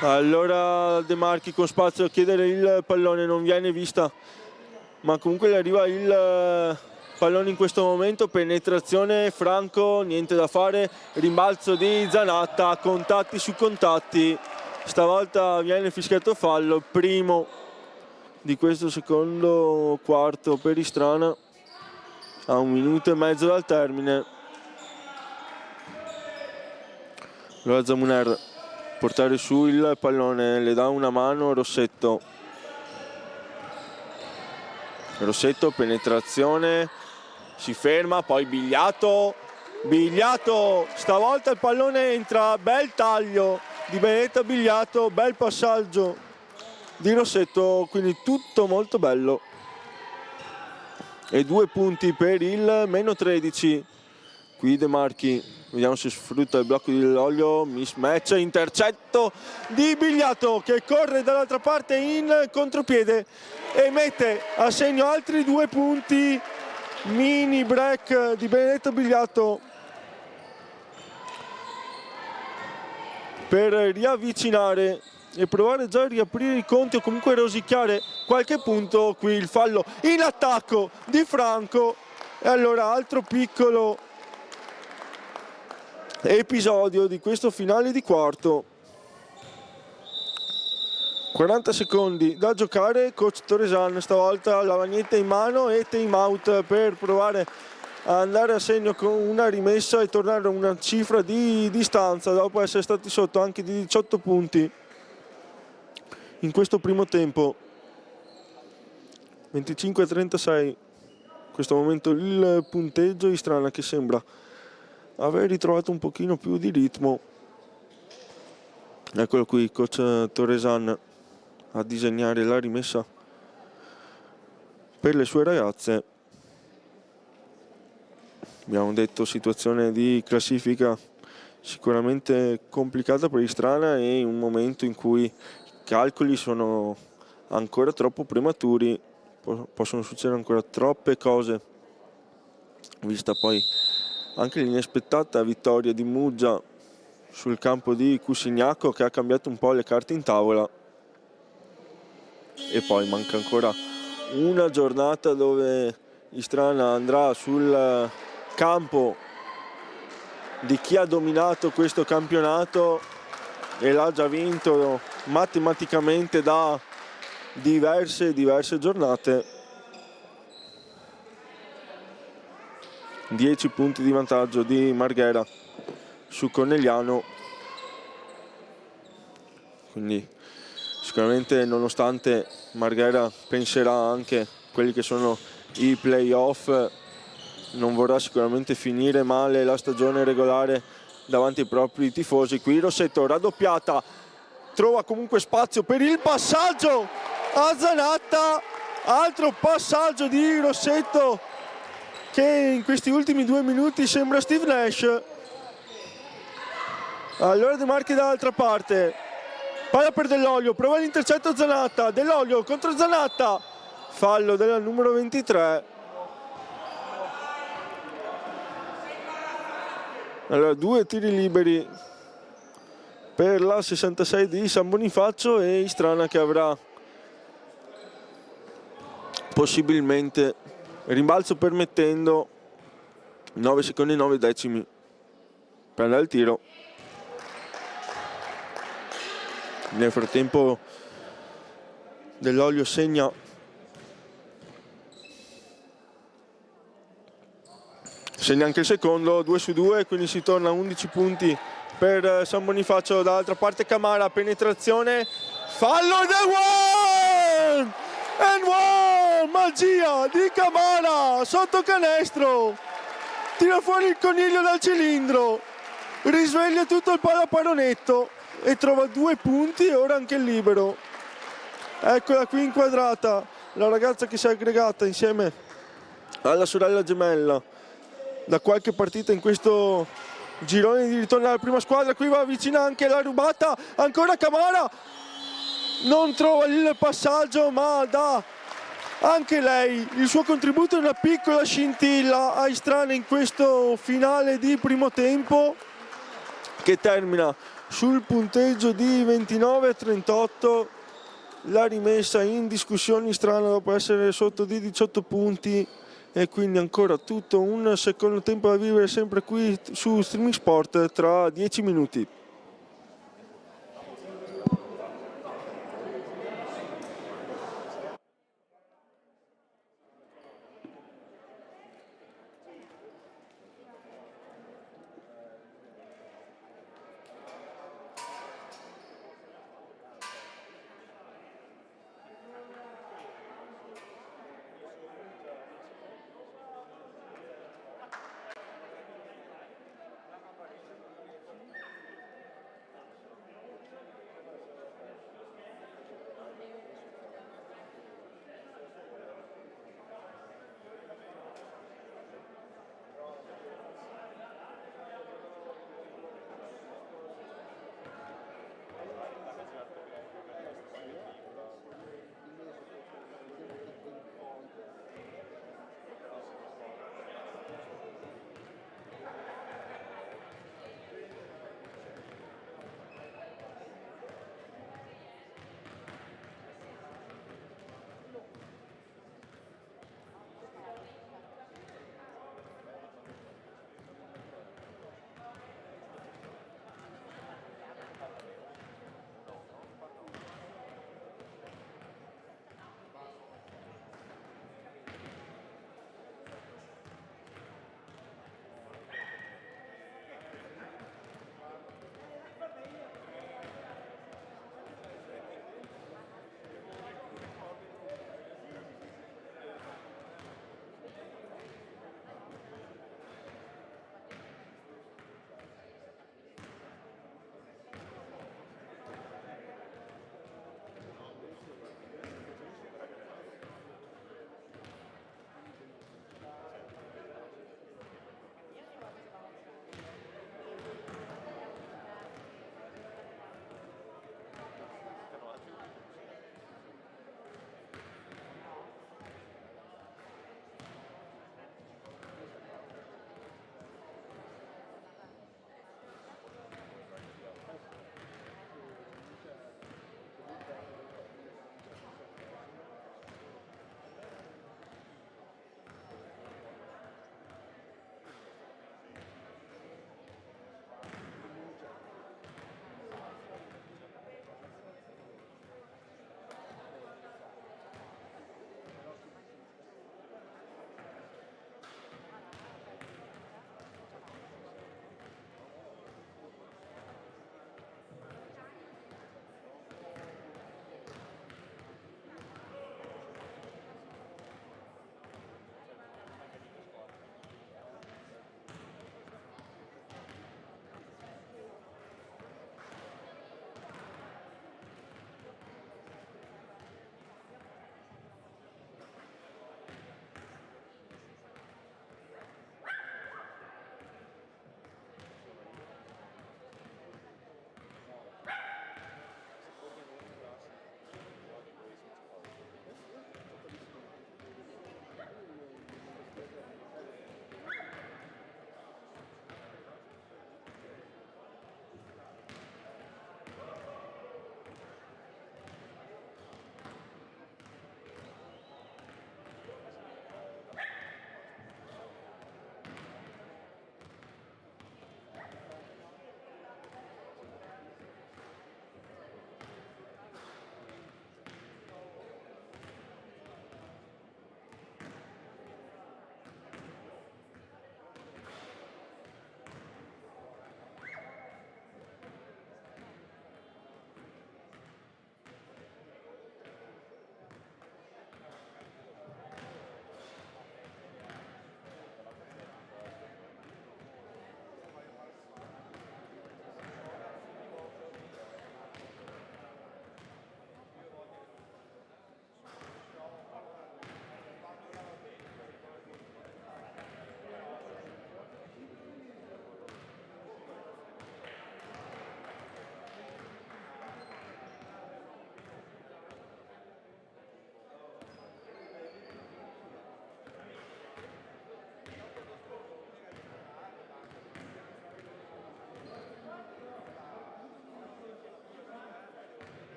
A: Allora De Marchi con spazio a chiedere il pallone, non viene vista, ma comunque le arriva il pallone in questo momento, penetrazione, Franco, niente da fare, rimbalzo di Zanatta, contatti su contatti, stavolta viene fischiato fallo, primo di questo secondo quarto per Istrana, a 1 minuto e mezzo dal termine. Allora Zamuner portare su il pallone, le dà una mano Rossetto, penetrazione, si ferma, poi Bigliato, stavolta il pallone entra, bel taglio di Benedetta Bigliato, bel passaggio di Rossetto, quindi tutto molto bello. E 2 punti per il meno 13. Qui De Marchi, vediamo se sfrutta il blocco dell'olio, mismatch, intercetto di Bigliato che corre dall'altra parte in contropiede e mette a segno altri 2 punti. Mini break di Benedetto Bigliato per riavvicinare e provare già a riaprire i conti o comunque rosicchiare qualche punto. Qui il fallo in attacco di Franco e allora altro piccolo episodio di questo finale di quarto. 40 secondi da giocare, coach Torresan stavolta lavagnetta in mano e time out per provare a andare a segno con una rimessa e tornare a una cifra di distanza dopo essere stati sotto anche di 18 punti in questo primo tempo. 25-36 in questo momento il punteggio. Istrana che sembra aver ritrovato un pochino più di ritmo. Eccolo qui coach Torresan a disegnare la rimessa per le sue ragazze. Abbiamo detto situazione di classifica sicuramente complicata per Istrana e in un momento in cui i calcoli sono ancora troppo prematuri, possono succedere ancora troppe cose, vista poi anche l'inaspettata vittoria di Muggia sul campo di Cusignacco che ha cambiato un po' le carte in tavola. E poi manca ancora una giornata dove Istrana andrà sul campo di chi ha dominato questo campionato e l'ha già vinto matematicamente da diverse giornate. 10 punti di vantaggio di Marghera su Conegliano, quindi sicuramente nonostante Marghera penserà anche a quelli che sono i playoff, non vorrà sicuramente finire male la stagione regolare davanti ai propri tifosi. Qui Rossetto raddoppiata, trova comunque spazio per il passaggio a Zanatta, altro passaggio di Rossetto che in questi ultimi 2 minuti sembra Steve Nash. Allora De Marchi dall'altra parte, palla per Dell'Olio, prova l'intercetto Zanatta, Dell'Olio contro Zanatta, fallo della numero 23. Allora 2 tiri liberi per la 66 di San Bonifacio e Istrana che avrà possibilmente, rimbalzo permettendo, 9 secondi e 9 decimi per andare al tiro. Nel frattempo Dell'Olio segna anche il secondo, 2 su 2, quindi si torna a 11 punti per San Bonifacio. Dall'altra parte Camara, penetrazione, fallo ed one, magia di Camara sotto canestro, tira fuori il coniglio dal cilindro, risveglia tutto il pallaparonetto e trova 2 punti e ora anche il libero. Eccola qui inquadrata la ragazza che si è aggregata insieme alla sorella gemella da qualche partita in questo girone di ritorno alla prima squadra. Qui va vicina anche la rubata, ancora Camara, non trova il passaggio ma dà anche lei il suo contributo, una piccola scintilla a Istrana in questo finale di primo tempo che termina sul punteggio di 29-38. La rimessa in discussione Istrana dopo essere sotto di 18 punti e quindi ancora tutto un secondo tempo da vivere sempre qui su Streaming Sport tra 10 minuti.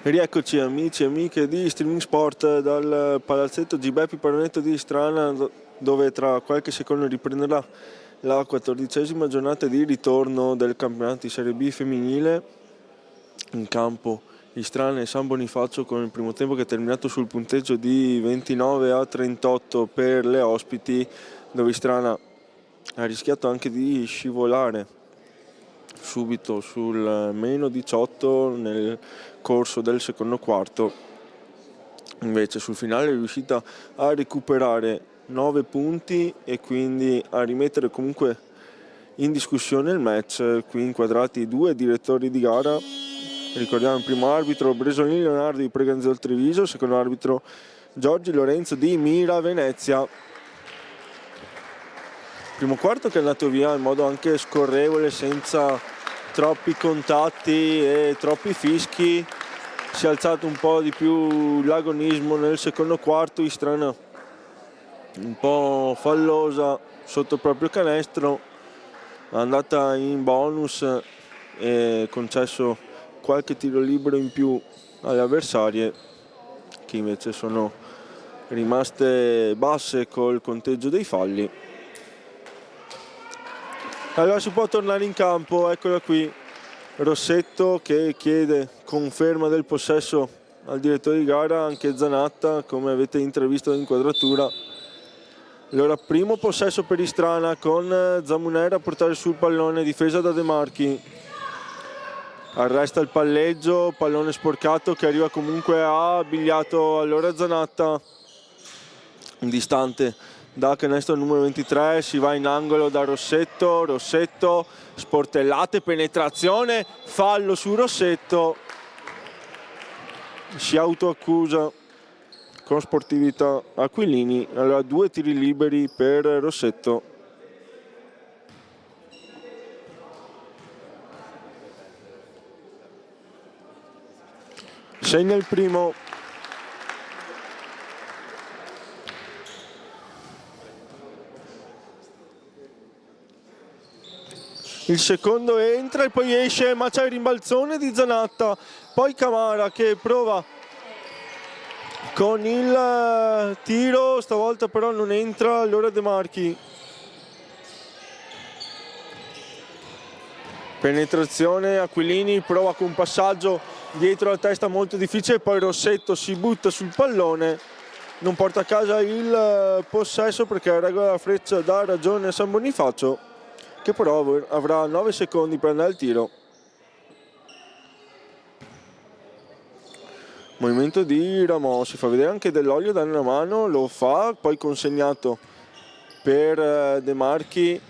A: Rieccoci amici e amiche di Streaming Sport dal palazzetto Gibeppe Paronetto di Strana, dove tra qualche secondo riprenderà la 14ª giornata di ritorno del campionato di Serie B femminile. In campo Istrana e San Bonifacio, con il primo tempo che è terminato sul punteggio di 29-38 per le ospiti, dove Istrana ha rischiato anche di scivolare subito sul meno 18 nel corso del secondo quarto. Invece sul finale è riuscita a recuperare 9 punti e quindi a rimettere comunque in discussione il match. Qui inquadrati due direttori di gara. Ricordiamo il primo arbitro Bresolini Leonardo di Preganzo del Treviso, il secondo arbitro Giorgi Lorenzo di Mira Venezia. Primo quarto che è andato via in modo anche scorrevole, senza troppi contatti e troppi fischi. Si è alzato un po' di più l'agonismo nel secondo quarto. Istrana un po' fallosa sotto il proprio canestro, è andata in bonus e concesso qualche tiro libero in più alle avversarie, che invece sono rimaste basse col conteggio dei falli. Allora si può tornare in campo, eccola qui Rossetto che chiede conferma del possesso al direttore di gara, anche Zanatta, come avete intravisto l'inquadratura. Allora primo possesso per Istrana, con Zamunera a portare sul pallone, difesa da De Marchi, arresta il palleggio, pallone sporcato che arriva comunque a Bigliato. Allora Zanatta distante da canestro numero 23, si va in angolo da Rossetto, Rossetto, sportellate, penetrazione, fallo su Rossetto, si autoaccusa con sportività Aquilini. Allora 2 tiri liberi per Rossetto. Segna il primo. Il secondo entra e poi esce, ma c'è il rimbalzone di Zanatta. Poi Camara che prova con il tiro, stavolta però non entra. Allora De Marchi. Penetrazione, Aquilini prova con un passaggio dietro la testa molto difficile, poi Rossetto si butta sul pallone, non porta a casa il possesso perché la regola della freccia dà ragione a San Bonifacio, che però avrà 9 secondi per andare al tiro. Movimento di Ramò, si fa vedere anche Dell'Olio, dare una mano, lo fa, poi consegnato per De Marchi,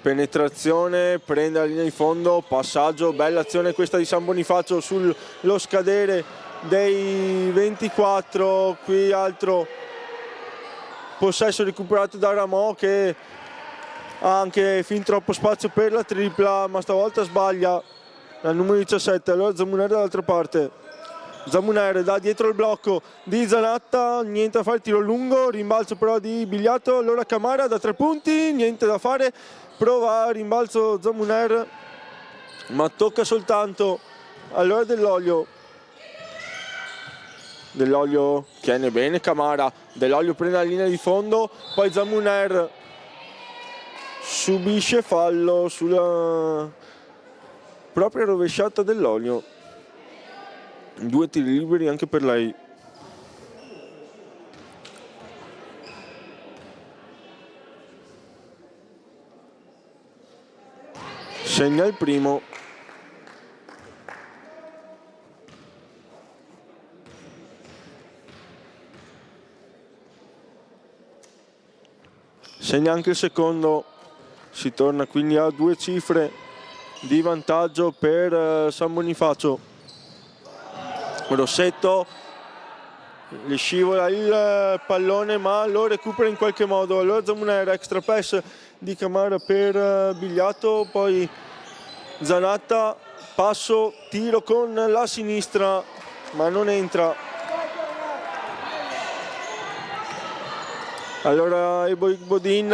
A: penetrazione, prende la linea di fondo, passaggio, bella azione questa di San Bonifacio sullo scadere dei 24, qui altro possesso recuperato da Ramò che ha anche fin troppo spazio per la tripla, ma stavolta sbaglia al numero 17. Allora Zamunera dall'altra parte, Zamunera da dietro il blocco di Zanatta, niente da fare, tiro lungo, rimbalzo però di Bigliato. Allora Camara da 3 punti, niente da fare, prova rimbalzo Zamunera, ma tocca soltanto. Allora Dell'Olio tiene bene Camara, Dell'Olio prende la linea di fondo, poi Zamuner subisce fallo sulla propria rovesciata Dell'Olio. 2 tiri liberi anche per lei. Segna il primo. Segna anche il secondo. Si torna quindi a 2 cifre di vantaggio per San Bonifacio. Rossetto, gli scivola il pallone ma lo recupera in qualche modo. Allora Zamunera, extra pass di Camara per Bigliato, poi Zanatta, passo, tiro con la sinistra ma non entra. Allora Bodin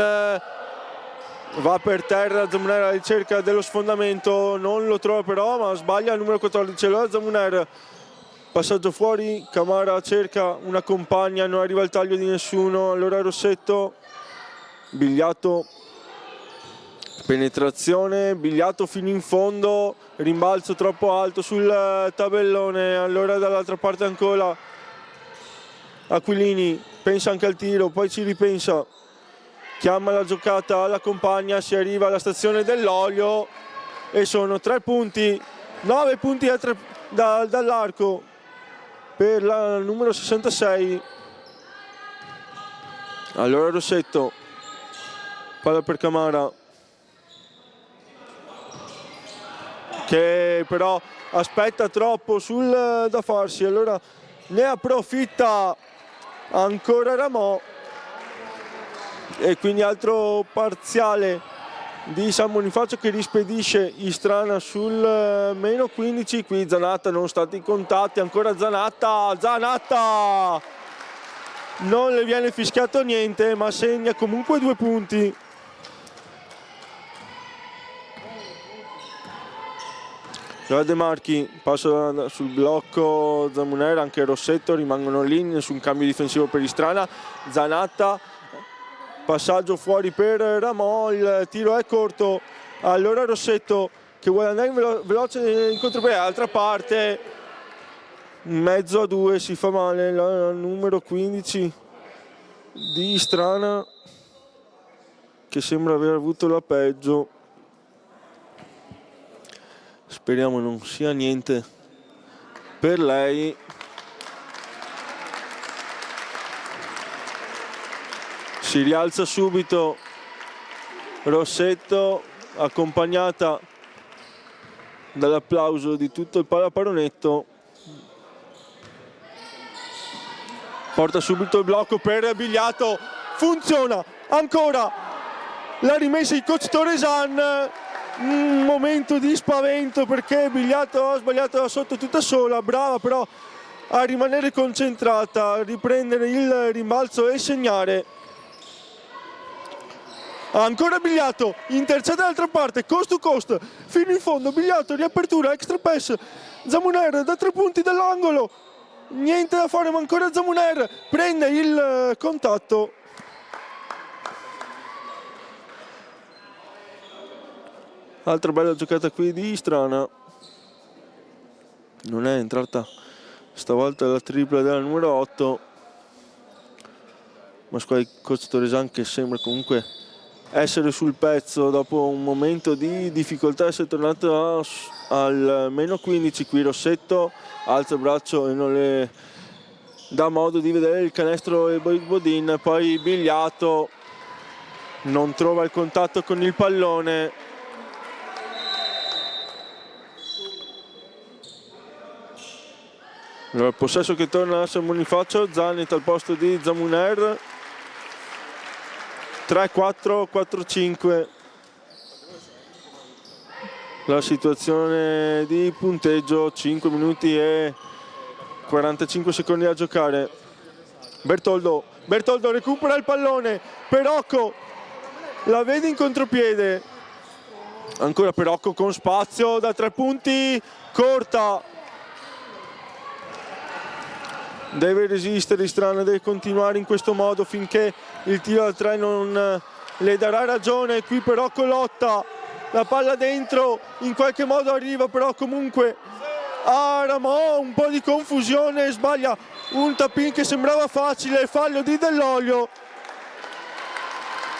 A: va per terra, Zamunera alla ricerca dello sfondamento, non lo trova però, ma sbaglia il numero 14. Allora Zamunera passaggio fuori, Camara cerca una compagna, non arriva il taglio di nessuno, allora Rossetto, Bigliato, penetrazione, Bigliato fino in fondo, rimbalzo troppo alto sul tabellone, allora dall'altra parte ancora Aquilini, pensa anche al tiro, poi ci ripensa, chiama la giocata alla compagna, si arriva alla stazione dell'olio e sono 3 punti, 9 punti dall'arco per la numero 66. Allora Rossetto, palla per Camara, che però aspetta troppo da farsi, allora ne approfitta ancora Ramò e quindi altro parziale di San Bonifacio che rispedisce Istrana sul meno 15. Qui Zanatta non stati contatti, ancora Zanatta non le viene fischiato niente, ma segna comunque 2 punti. De Marchi passa sul blocco Zamunera, anche Rossetto, rimangono lì, nessun cambio difensivo per Istrana. Zanatta, passaggio fuori per Ramò, il tiro è corto, allora Rossetto che vuole andare veloce in contropiede, altra parte, in mezzo a 2, si fa male la numero 15 di Istrana che sembra aver avuto la peggio. Speriamo non sia niente per lei. Si rialza subito Rossetto, accompagnata dall'applauso di tutto il pallaparonetto. Porta subito il blocco per Bigliato, funziona ancora la rimessa di coach Torresan. Un momento di spavento perché Bigliato ha sbagliato sotto tutta sola, brava però a rimanere concentrata, a riprendere il rimbalzo e segnare. Ancora Bigliato, intercetta dall'altra parte, coast to coast, fino in fondo, Bigliato, riapertura, extra pass, Zamuner da 3 punti dall'angolo, niente da fare ma ancora Zamuner, prende il contatto. Altra bella giocata qui di Istrana, non è entrata stavolta la tripla della numero 8, ma squadra di coach Torresan che sembra comunque essere sul pezzo dopo un momento di difficoltà, essere tornato al meno 15. Qui Rossetto alza il braccio e non le dà modo di vedere il canestro e Bodin, poi Bigliato non trova il contatto con il pallone. Allora, il possesso che torna a San Bonifacio, Zanet al posto di Zamuner, 3-4, 4-5. La situazione di punteggio, 5 minuti e 45 secondi a giocare. Bertoldo recupera il pallone, Perocco la vede in contropiede, ancora Perocco con spazio da 3 punti, corta. Deve resistere Istrana, deve continuare in questo modo finché il tiro da 3 non le darà ragione. Qui Perocco lotta, la palla dentro, in qualche modo arriva però comunque a Ramò, un po' di confusione, sbaglia un tap-in che sembrava facile, fallo di Dell'Olio.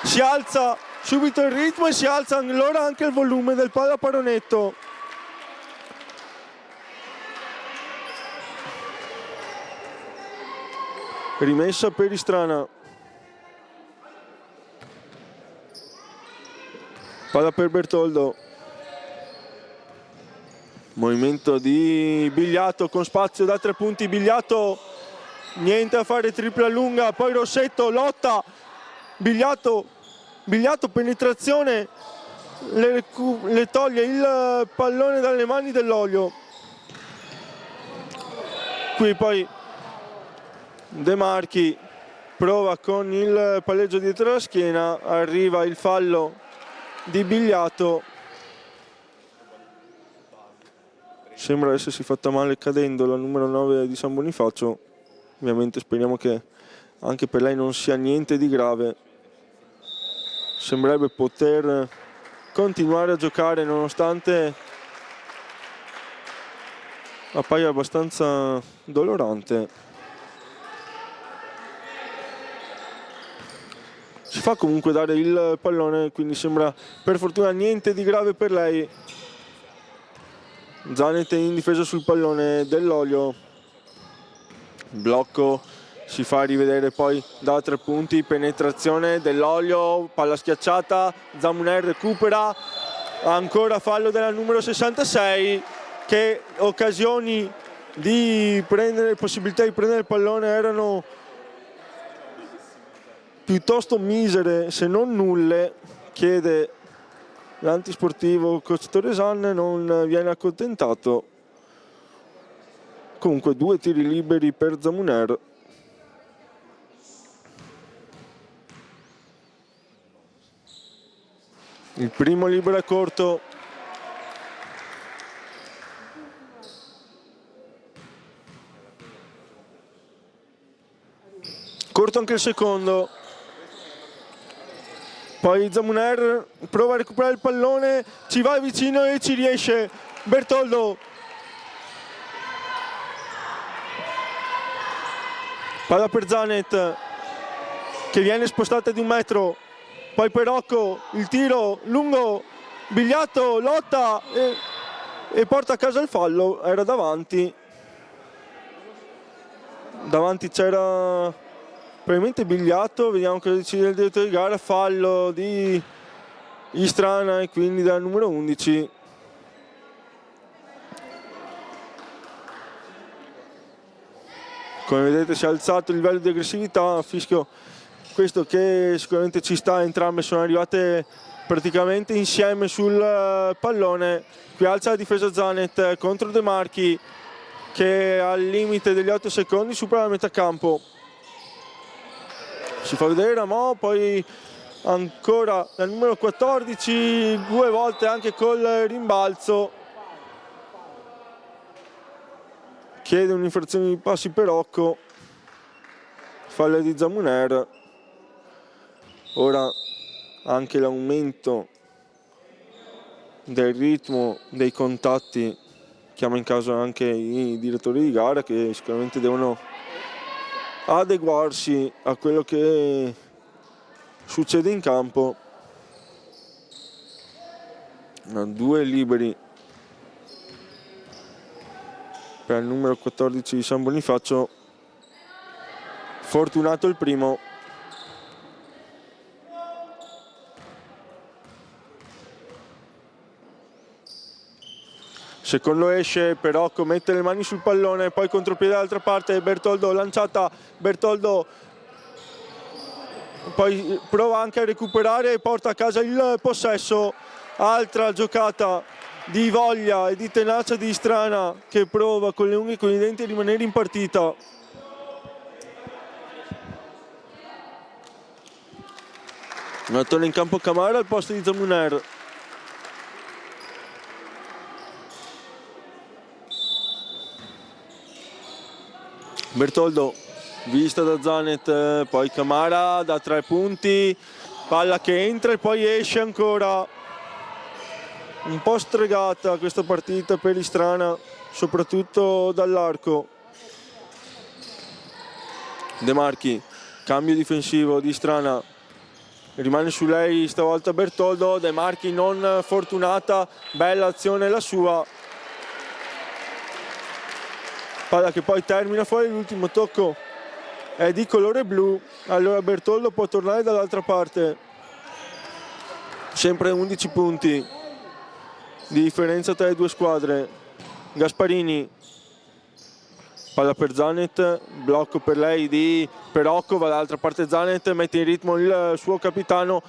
A: Si alza subito il ritmo e si alza allora anche il volume del pallaparonetto. Rimessa per Istrana, palla per Bertoldo, movimento di Bigliato con spazio da 3 punti, Bigliato niente a fare, tripla lunga, poi Rossetto lotta, Bigliato penetrazione, le toglie il pallone dalle mani dell'Olio. Qui poi De Marchi prova con il palleggio dietro la schiena, arriva il fallo di Bigliato, sembra essersi fatta male cadendo la numero 9 di San Bonifacio. Ovviamente speriamo che anche per lei non sia niente di grave. Sembrerebbe poter continuare a giocare nonostante appaia abbastanza dolorante. Si fa comunque dare il pallone, quindi sembra per fortuna niente di grave per lei. Zanet in difesa sul pallone dell'Olio. Blocco, si fa rivedere poi da 3 punti, penetrazione dell'Olio, palla schiacciata, Zamuner recupera, ancora fallo della numero 66, che occasioni di prendere, possibilità di prendere il pallone erano piuttosto misere, se non nulle. Chiede l'antisportivo coach Torresan, non viene accontentato. Comunque 2 tiri liberi per Zamuner. Il primo libero è corto. Corto anche il secondo. Poi Zamuner prova a recuperare il pallone, ci va vicino e ci riesce. Bertoldo. Palla per Zanet, che viene spostata di 1 metro. Poi per Rocco, il tiro lungo, Bigliatto, lotta e porta a casa il fallo. Era davanti. Davanti c'era probabilmente Bigliatto. Vediamo cosa decide il direttore di gara. Fallo di Istrana e quindi dal numero 11. Come vedete si è alzato il livello di aggressività. Fischio questo che sicuramente ci sta. Entrambe sono arrivate praticamente insieme sul pallone. Qui alza la difesa Zanet contro De Marchi, che al limite degli 8 secondi supera la metà campo. Si fa vedere Ramò, poi ancora il numero 14, 2 volte anche col rimbalzo. Chiede un'infrazione di passi per Rocco. Fallo di Zamuner. Ora anche l'aumento del ritmo dei contatti chiama in causa anche i direttori di gara, che sicuramente devono adeguarsi a quello che succede in campo. 2 liberi per il numero 14 di San Bonifacio. Fortunato il primo. Secondo esce, però mette le mani sul pallone, poi contropiede dall'altra parte, Bertoldo lanciata, Bertoldo poi prova anche a recuperare e porta a casa il possesso. Altra giocata di voglia e di tenacia di Istrana, che prova con le unghie e con i denti a rimanere in partita. Torna in campo Camara al posto di Zamuner. Bertoldo, vista da Zanet, poi Camara da 3 punti, palla che entra e poi esce ancora. Un po' stregata questa partita per Istrana, soprattutto dall'arco. De Marchi, cambio difensivo di Istrana, rimane su lei stavolta Bertoldo. De Marchi non fortunata, bella azione la sua. Palla che poi termina fuori, l'ultimo tocco è di colore blu. Allora Bertoldo può tornare dall'altra parte. Sempre 11 punti di differenza tra le due squadre. Gasparini, palla per Zanet, blocco per lei di Perocco, va dall'altra parte Zanet, mette in ritmo il suo capitano,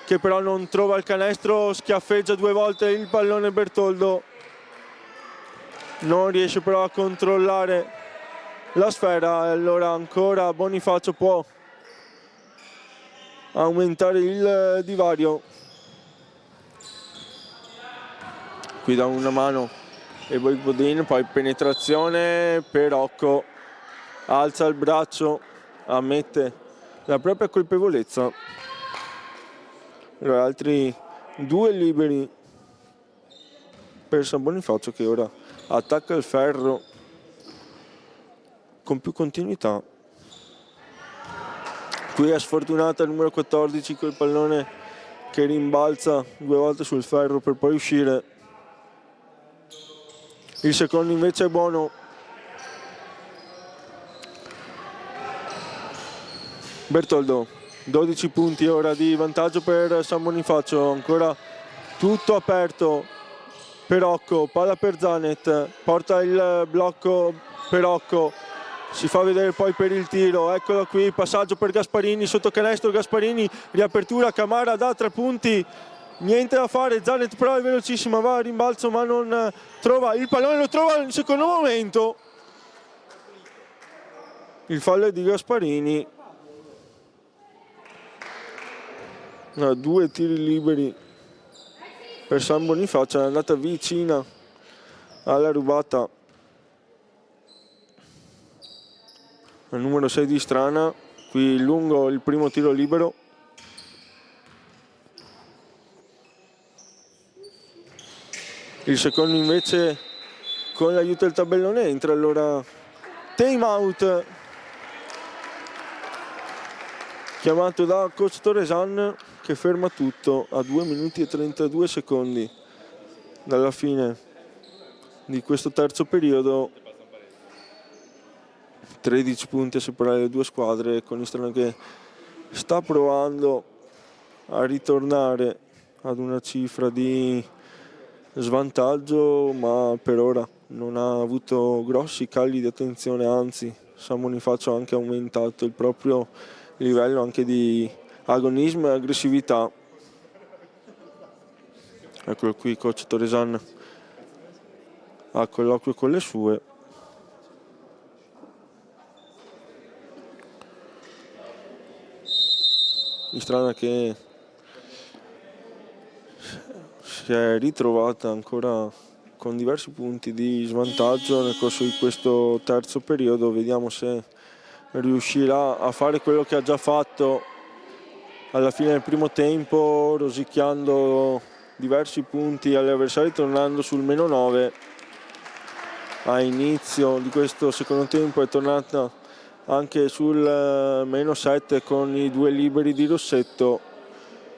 A: che però non trova il canestro, schiaffeggia 2 volte il pallone Bertoldo. Non riesce però a controllare la sfera, allora ancora Bonifacio può aumentare il divario. Qui dà una mano e Boibodin, poi penetrazione per Rocco, alza il braccio, ammette la propria colpevolezza. Allora, altri 2 liberi per San Bonifacio, che ora attacca il ferro con più continuità. Qui è sfortunata il numero 14 col pallone che rimbalza 2 volte sul ferro per poi uscire. Il secondo invece è buono. Bertoldo, 12 punti ora di vantaggio per San Bonifacio, ancora tutto aperto per Rocco, palla per Zanet, porta il blocco per Rocco, si fa vedere poi per il tiro, eccolo qui, passaggio per Gasparini, sotto canestro Gasparini, riapertura, Camara da 3 punti, niente da fare, Zanet però è velocissima, va a rimbalzo ma non trova il pallone, lo trova in secondo momento. Il fallo è di Gasparini. 2 tiri liberi per San Bonifacio, è andata vicina alla rubata il numero 6 di Strana, qui lungo il primo tiro libero. Il secondo invece con l'aiuto del tabellone entra, allora time out chiamato da coach Torresan, che ferma tutto a 2 minuti e 32 secondi dalla fine di questo terzo periodo. 13 punti a separare le 2 squadre, con Istrana che sta provando a ritornare ad una cifra di svantaggio, ma per ora non ha avuto grossi cali di attenzione, anzi San Bonifacio ha anche aumentato il proprio livello anche di agonismo e aggressività. Eccolo qui, coach Torresan a colloquio con le sue. Istrana che si è ritrovata ancora con diversi punti di svantaggio nel corso di questo terzo periodo. Vediamo se riuscirà a fare quello che ha già fatto alla fine del primo tempo, rosicchiando diversi punti agli avversari, tornando sul -9. A inizio di questo secondo tempo è tornata anche sul -7 con i 2 liberi di Rossetto,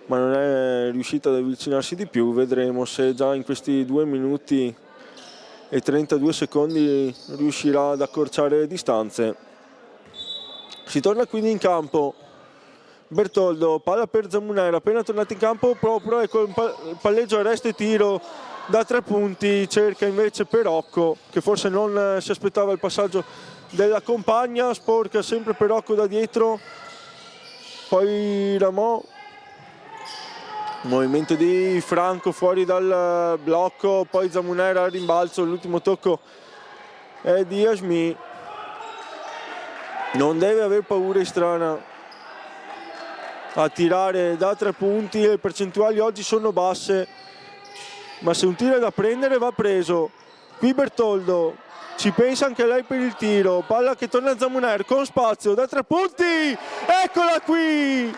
A: ma non è riuscita ad avvicinarsi di più. Vedremo se già in questi 2 minuti e 32 secondi riuscirà ad accorciare le distanze. Si torna quindi in campo. Bertoldo, palla per Zamunera, appena tornato in campo proprio, ecco il palleggio, arresto e tiro da 3 punti, cerca invece per Rocco, che forse non si aspettava il passaggio della compagna, sporca sempre per Rocco da dietro, poi Ramò, movimento di Franco fuori dal blocco, poi Zamunera al rimbalzo, l'ultimo tocco è di Asmi. Non deve aver paura Istrana a tirare da 3 punti, le percentuali oggi sono basse, ma se un tiro è da prendere va preso. Qui Bertoldo ci pensa anche lei per il tiro, palla che torna a Zamuner con spazio da 3 punti, eccola qui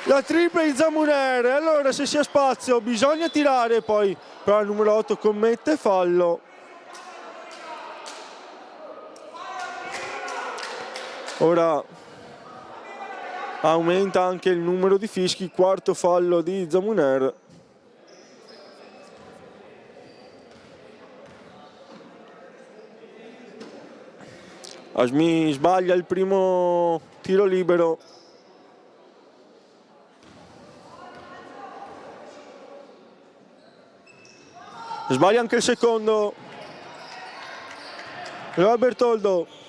A: la tripla di Zamuner. Allora se si ha spazio bisogna tirare, poi però il numero 8 commette fallo. Ora aumenta anche il numero di fischi, quarto fallo di Zamuner. Asmi sbaglia il primo tiro libero. Sbaglia anche il secondo. Allora Bertoldo.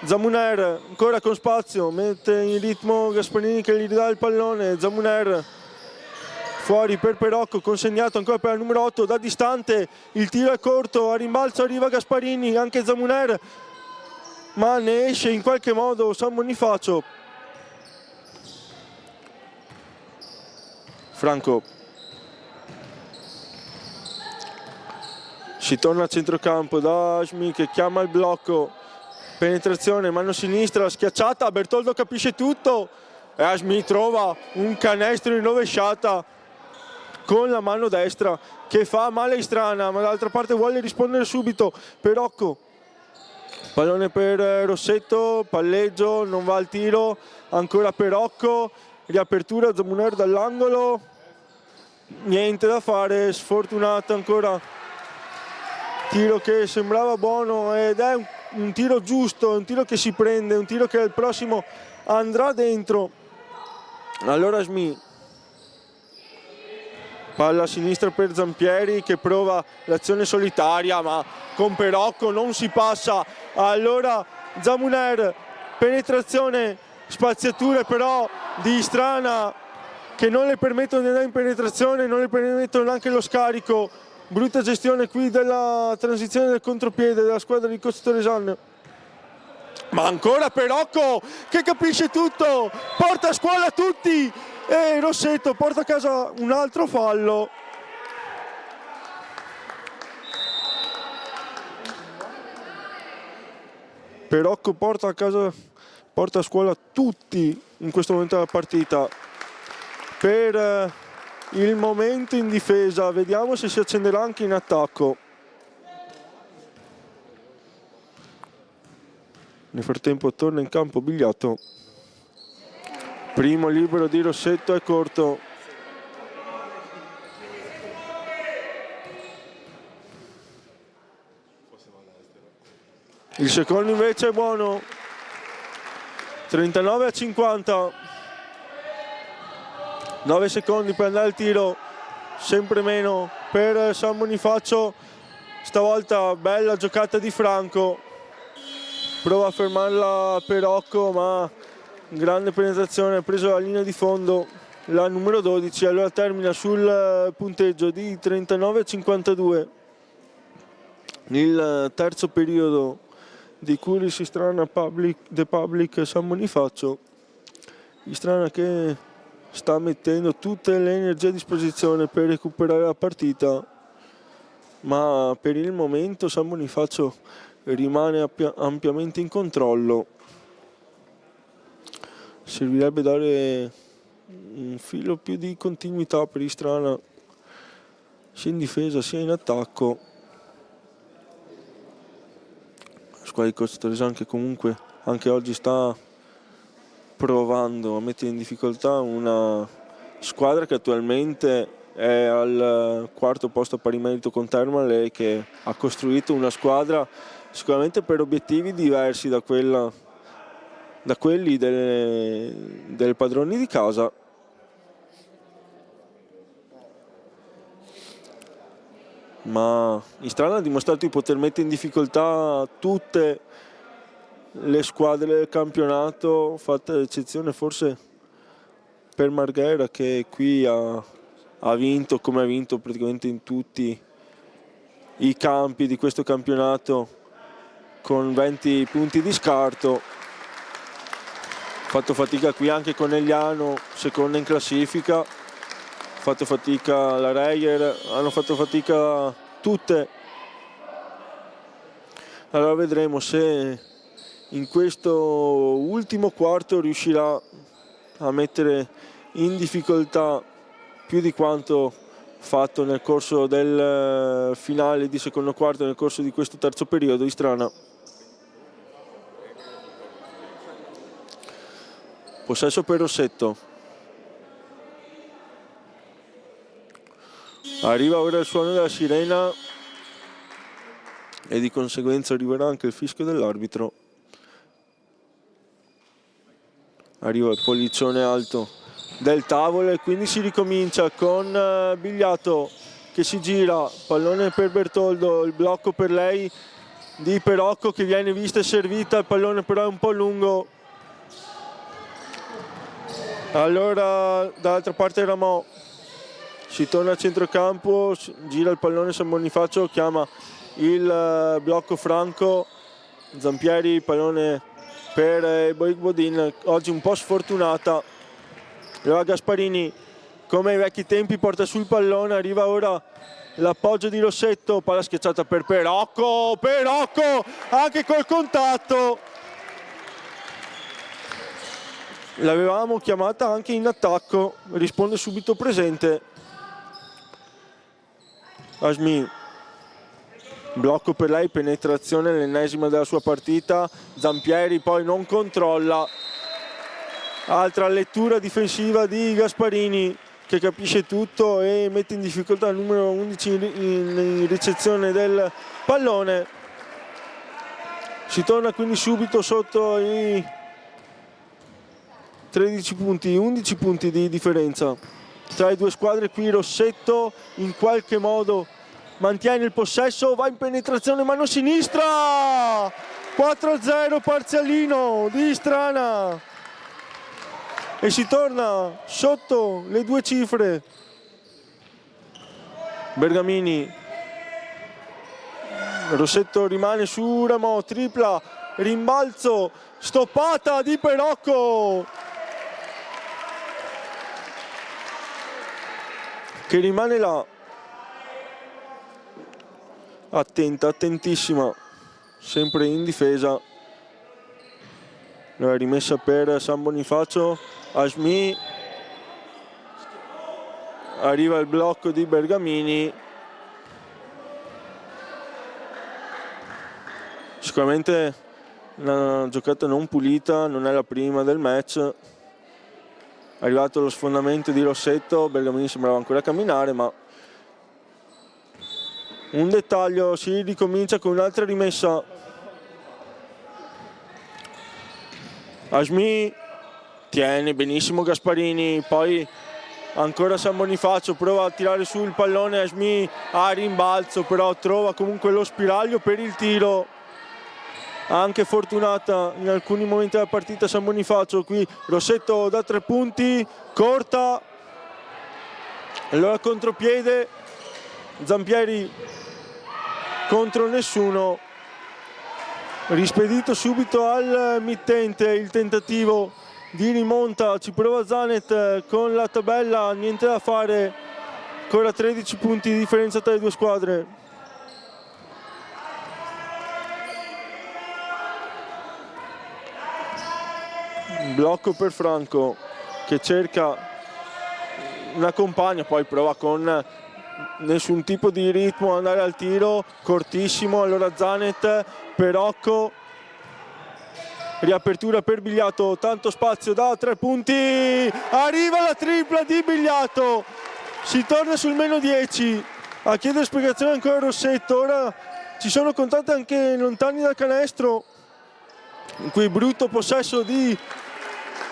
A: Zamuner ancora con spazio, mette in ritmo Gasparini che gli dà il pallone. Zamuner fuori per Perocco, consegnato ancora per il numero 8 da distante, il tiro è corto, a rimbalzo arriva Gasparini, anche Zamuner, ma ne esce in qualche modo San Bonifacio. Franco Si torna a centrocampo da Asmi che chiama il blocco, penetrazione, mano sinistra, schiacciata, Bertoldo capisce tutto e Asmi trova un canestro in rovesciata con la mano destra che fa male a Istrana, ma dall'altra parte vuole rispondere subito Perocco. Pallone per Rossetto, palleggio, non va al tiro, ancora Perocco, riapertura Zamuner dall'angolo, niente da fare, sfortunato ancora, tiro che sembrava buono ed è un tiro giusto, un tiro che si prende, un tiro che al prossimo andrà dentro. Allora Asmi, palla a sinistra per Zampieri che prova l'azione solitaria ma con Perocco non si passa. Allora Zamuner, penetrazione, spaziature però di Istrana che non le permettono di andare in penetrazione, non le permettono neanche lo scarico. Brutta gestione qui della transizione del contropiede della squadra di Coach Toresan. Ma ancora Perocco che capisce tutto, porta a scuola tutti e Rossetto porta a casa un altro fallo. Perocco porta a scuola tutti in questo momento della partita. Per il momento in difesa, vediamo se si accenderà anche in attacco. Nel frattempo torna in campo Bigliato. Primo libero di Rossetto è corto. Il secondo invece è buono. 39-50. 9 secondi per andare al tiro, sempre meno per San Bonifacio. Stavolta bella giocata di Franco. Prova a fermarla Perocco, ma grande penetrazione, ha preso la linea di fondo la numero 12, allora termina sul punteggio di 39-52 il terzo periodo di Curis Istrana The Public San Bonifacio. Istrana che sta mettendo tutte le energie a disposizione per recuperare la partita, ma per il momento San Bonifacio rimane ampiamente in controllo. Servirebbe dare un filo più di continuità per Istrana sia in difesa sia in attacco. La squadra di Coach Toresan che comunque anche oggi sta provando a mettere in difficoltà una squadra che attualmente è al quarto posto a pari merito con Thermal e che ha costruito una squadra sicuramente per obiettivi diversi da quelli dei padroni di casa. Ma Istrana ha dimostrato di poter mettere in difficoltà tutte le squadre del campionato, fatta eccezione forse per Marghera che qui ha vinto come ha vinto praticamente in tutti i campi di questo campionato con 20 punti di scarto. Fatto fatica qui anche con Egliano, seconda in classifica, fatto fatica la Reyer, hanno fatto fatica tutte. Allora vedremo se in questo ultimo quarto riuscirà a mettere in difficoltà più di quanto fatto nel corso del finale di secondo quarto, nel corso di questo terzo periodo. Istrana. Possesso per Rossetto. Arriva ora il suono della sirena e di conseguenza arriverà anche il fischio dell'arbitro. Arriva il pollicione alto del tavolo e quindi si ricomincia con Bigliato che si gira, pallone per Bertoldo, il blocco per lei di Perocco che viene vista e servita, il pallone però è un po' lungo. Allora dall'altra parte Ramò, si torna a centrocampo, gira il pallone San Bonifacio, chiama il blocco Franco, Zampieri, pallone per Boic Bodin, oggi un po' sfortunata. Allora Gasparini come ai vecchi tempi, porta sul pallone, arriva ora l'appoggio di Rossetto, palla schiacciata per Perocco, anche col contatto. L'avevamo chiamata anche in attacco, risponde subito presente. Asmi, blocco per lei, penetrazione, l'ennesima della sua partita. Zampieri poi non controlla. Altra lettura difensiva di Gasparini, che capisce tutto e mette in difficoltà il numero 11 in ricezione del pallone. Si torna quindi subito sotto i 13 punti, 11 punti di differenza tra le due squadre. Qui Rossetto in qualche modo mantiene il possesso, va in penetrazione, mano sinistra, 4-0 parzialino di Strana e si torna sotto le due cifre. Bergamini, Rossetto rimane su Ramò, tripla, rimbalzo, stoppata di Perocco che rimane là, attenta, attentissima, sempre in difesa. La rimessa per San Bonifacio, Asmi, arriva il blocco di Bergamini. Sicuramente una giocata non pulita, non è la prima del match. È arrivato lo sfondamento di Rossetto, Bergamini sembrava ancora camminare, ma un dettaglio, si ricomincia con un'altra rimessa. Asmi tiene benissimo Gasparini, poi ancora San Bonifacio, prova a tirare su il pallone, Asmi a rimbalzo, però trova comunque lo spiraglio per il tiro. Anche fortunata in alcuni momenti della partita San Bonifacio. Qui Rossetto da 3 punti, corta, allora contropiede, Zampieri contro nessuno, rispedito subito al mittente il tentativo di rimonta, ci prova Zanet con la tabella, niente da fare, ancora 13 punti di differenza tra le due squadre. Blocco per Franco che cerca una compagna, poi prova con nessun tipo di ritmo ad andare al tiro, cortissimo, allora Zanet, Perocco, riapertura per Bigliato, tanto spazio da 3 punti, arriva la tripla di Bigliato, si torna sul meno 10, a chiedere spiegazione ancora Rossetto, ora ci sono contate anche lontani dal canestro, qui brutto possesso di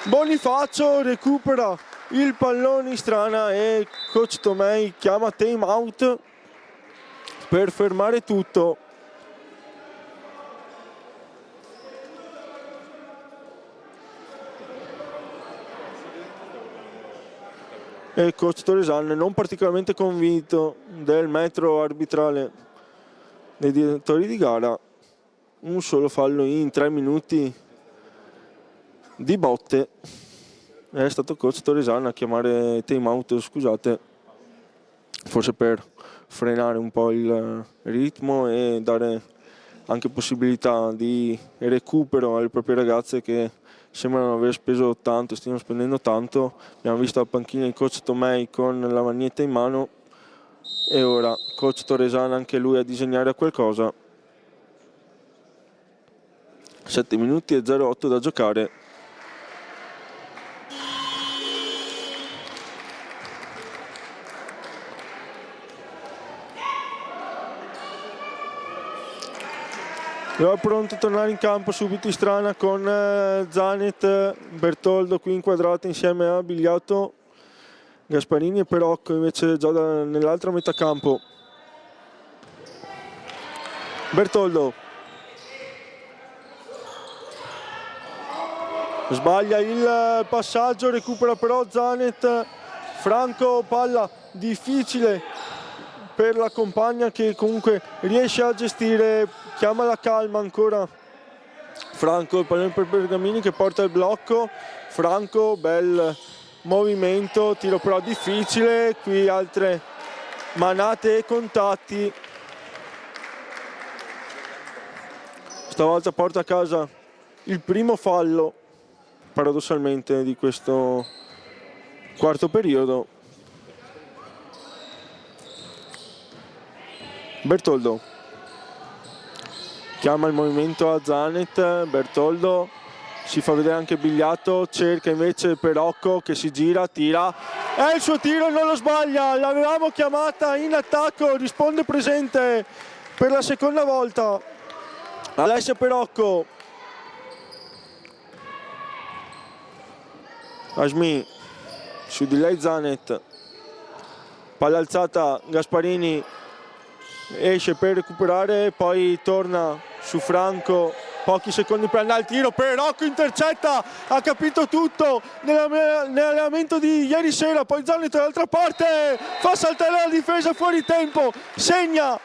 A: Bonifacio, recupera il pallone in Strana e coach Tomei chiama time out per fermare tutto. E coach Torresan non particolarmente convinto del metro arbitrale dei direttori di gara, un solo fallo in 3 minuti di botte. È stato coach Torresan a chiamare time out, scusate, forse per frenare un po' il ritmo e dare anche possibilità di recupero alle proprie ragazze che sembrano aver speso tanto, stiano spendendo tanto. Abbiamo visto la panchina il coach Tomei con la maglietta in mano e ora coach Torresan anche lui a disegnare a qualcosa. 7 minuti e 0,8 da giocare. È pronto a tornare in campo subito in Strana con Zanet, Bertoldo qui inquadrato insieme a Bigliato, Gasparini e Perocco invece già nell'altra metà campo. Bertoldo sbaglia il passaggio, recupera però Zanet, Franco, palla difficile per la compagna che comunque riesce a gestire, chiama la calma ancora Franco, il pallone per Bergamini che porta il blocco, Franco, bel movimento, tiro però difficile, qui altre manate e contatti. Stavolta porta a casa il primo fallo, paradossalmente, di questo quarto periodo. Bertoldo chiama il movimento a Zanet, Bertoldo si fa vedere anche Bigliato, cerca invece Perocco che si gira, tira, e il suo tiro non lo sbaglia, l'avevamo chiamata in attacco, risponde presente per la seconda volta Alessia Perocco. Asmi, su di lei Zanet, palla alzata, Gasparini esce per recuperare, poi torna su Franco, pochi secondi per andare al tiro, Perocco intercetta, ha capito tutto nell'allenamento di ieri sera, poi Zanet dall'altra parte fa saltare la difesa fuori tempo, segna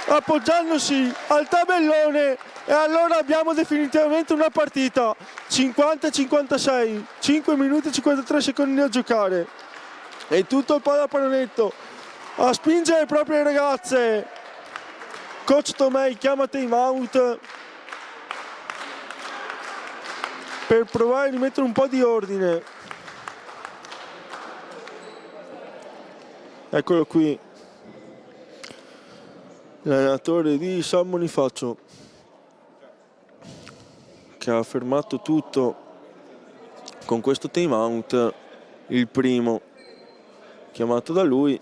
A: appoggiandosi al tabellone, e allora abbiamo definitivamente una partita 50-56, 5 minuti e 53 secondi da giocare, e tutto il pallapallonetto a spingere le proprie ragazze. Coach Tomei chiama time out per provare a rimettere un po' di ordine. Eccolo qui l'allenatore di San Bonifacio, che ha fermato tutto con questo time out, il primo chiamato da lui.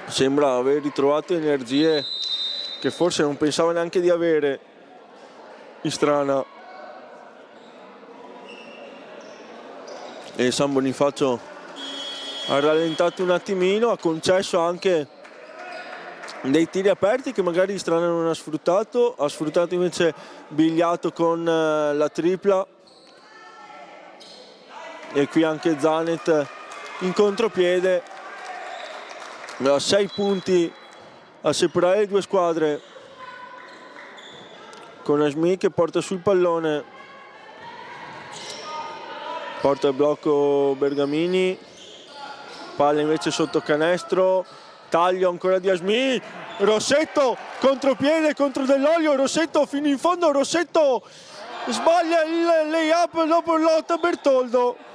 A: Sembra aver ritrovato energie che forse non pensava neanche di avere Istrana, e San Bonifacio ha rallentato un attimino, ha concesso anche dei tiri aperti che magari Istrana non ha sfruttato invece Bigliato con la tripla, e qui anche Zanet in contropiede. 6 punti a separare le due squadre, con Asmi che porta sul pallone, porta il blocco Bergamini, palla invece sotto canestro, taglio ancora di Asmi, Rossetto contropiede contro Dell'Olio, Rossetto fino in fondo, Rossetto sbaglia il lay-up dopo il lotta Bertoldo.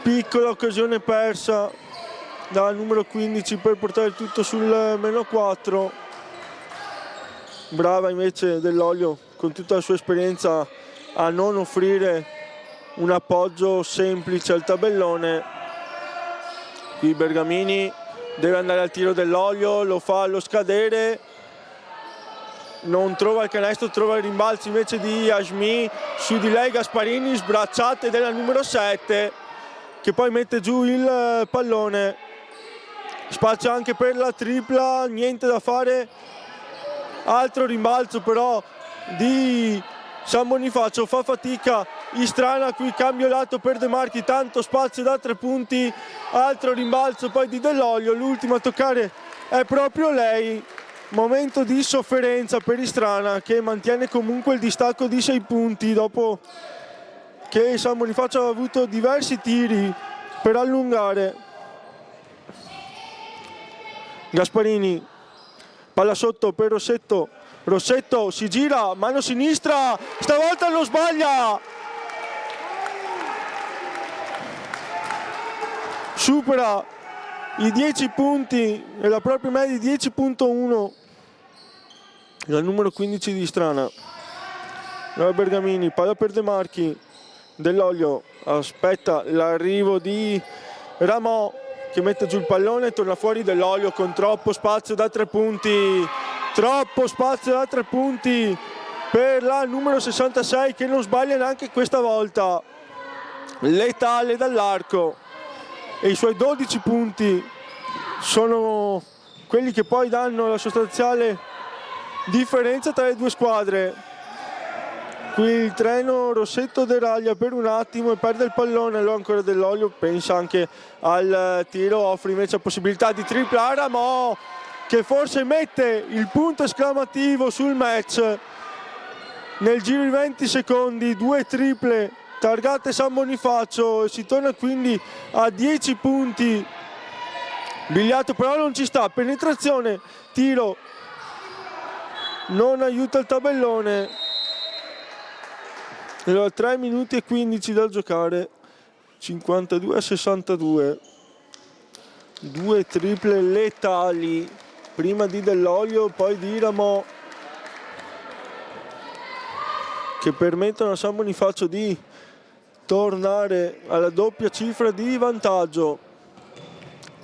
A: Piccola occasione persa dal numero 15 per portare tutto sul -4. Brava invece Dell'Olio con tutta la sua esperienza a non offrire un appoggio semplice al tabellone. Qui Bergamini deve andare al tiro Dell'Olio, lo fa allo scadere, non trova il canestro, trova il rimbalzo invece di Asmi, su di lei Gasparini, sbracciate della numero 7 che poi mette giù il pallone. Spazio anche per la tripla, niente da fare, altro rimbalzo però di San Bonifacio, fa fatica Istrana, qui cambio lato per De Marchi, tanto spazio da 3 punti, altro rimbalzo poi di Dell'Olio, l'ultima a toccare è proprio lei. Momento di sofferenza per Istrana, che mantiene comunque il distacco di 6 punti dopo che San Bonifacio ha avuto diversi tiri per allungare. Gasparini, palla sotto per Rossetto, Rossetto si gira, mano sinistra, stavolta non sbaglia, supera i 10 punti e la propria media di 10.1, il numero 15 di Istrana. Bergamini, palla per De Marchi, Dell'Olio aspetta l'arrivo di Ramò che mette giù il pallone, torna fuori Dell'Olio con troppo spazio da 3 punti, troppo spazio da 3 punti per la numero 66 che non sbaglia neanche questa volta, letale dall'arco, e i suoi 12 punti sono quelli che poi danno la sostanziale differenza tra le due squadre. Qui il treno, Rossetto deraglia per un attimo e perde il pallone, allora ancora Dell'Olio pensa anche al tiro, offre invece la possibilità di tripla Ramò che forse mette il punto esclamativo sul match. nel giro di 20 secondi, 2 triple targate San Bonifacio e si torna quindi a 10 punti. Bigliato però non ci sta, penetrazione, tiro, non aiuta il tabellone. Allora 3 minuti e 15 da giocare, 52-62. 2 triple letali, prima di Dell'Olio, poi di Iramo, che permettono a San Bonifacio di tornare alla doppia cifra di vantaggio.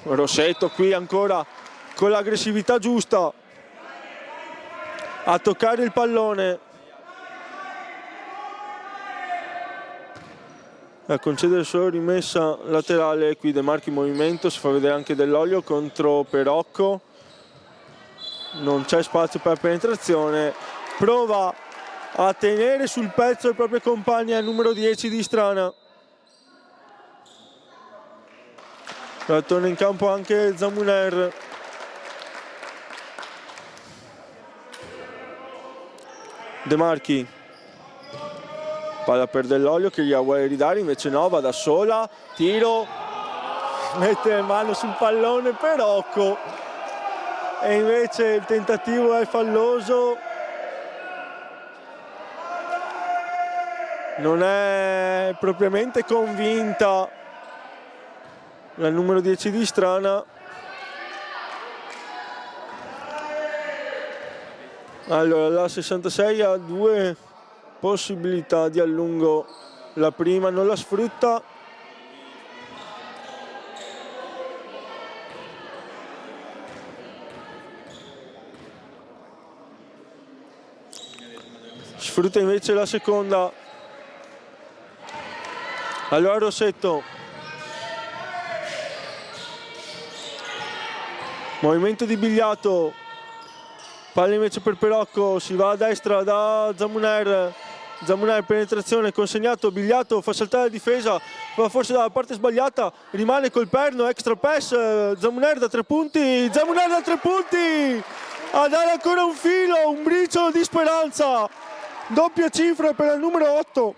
A: Rossetto qui ancora con l'aggressività giusta a toccare il pallone, a concedere solo rimessa laterale. Qui De Marchi in movimento, si fa vedere anche Dell'Olio contro Perocco, non c'è spazio per penetrazione, prova a tenere sul pezzo le proprie compagne al numero 10 di Strana. Torna in campo anche Zamuner. De Marchi, palla per Dell'Olio che gli vuole ridare, invece no, va da sola, tiro, mette le mani sul pallone Perocco e invece il tentativo è falloso. Non è propriamente convinta la numero 10 di Strana. Allora la 66 ha 2 possibilità di allungo, la prima non la sfrutta, sfrutta invece la seconda. Allora Rossetto, movimento di Bigliato, palla invece per Perocco, si va a destra da Zamuner, Zamuner penetrazione, consegnato, Bigliato fa saltare la difesa, va forse dalla parte sbagliata, rimane col perno, extra pass, Zamuner da 3 punti, Zamuner da 3 punti, a dare ancora un filo, un briciolo di speranza, doppia cifra per il numero 8.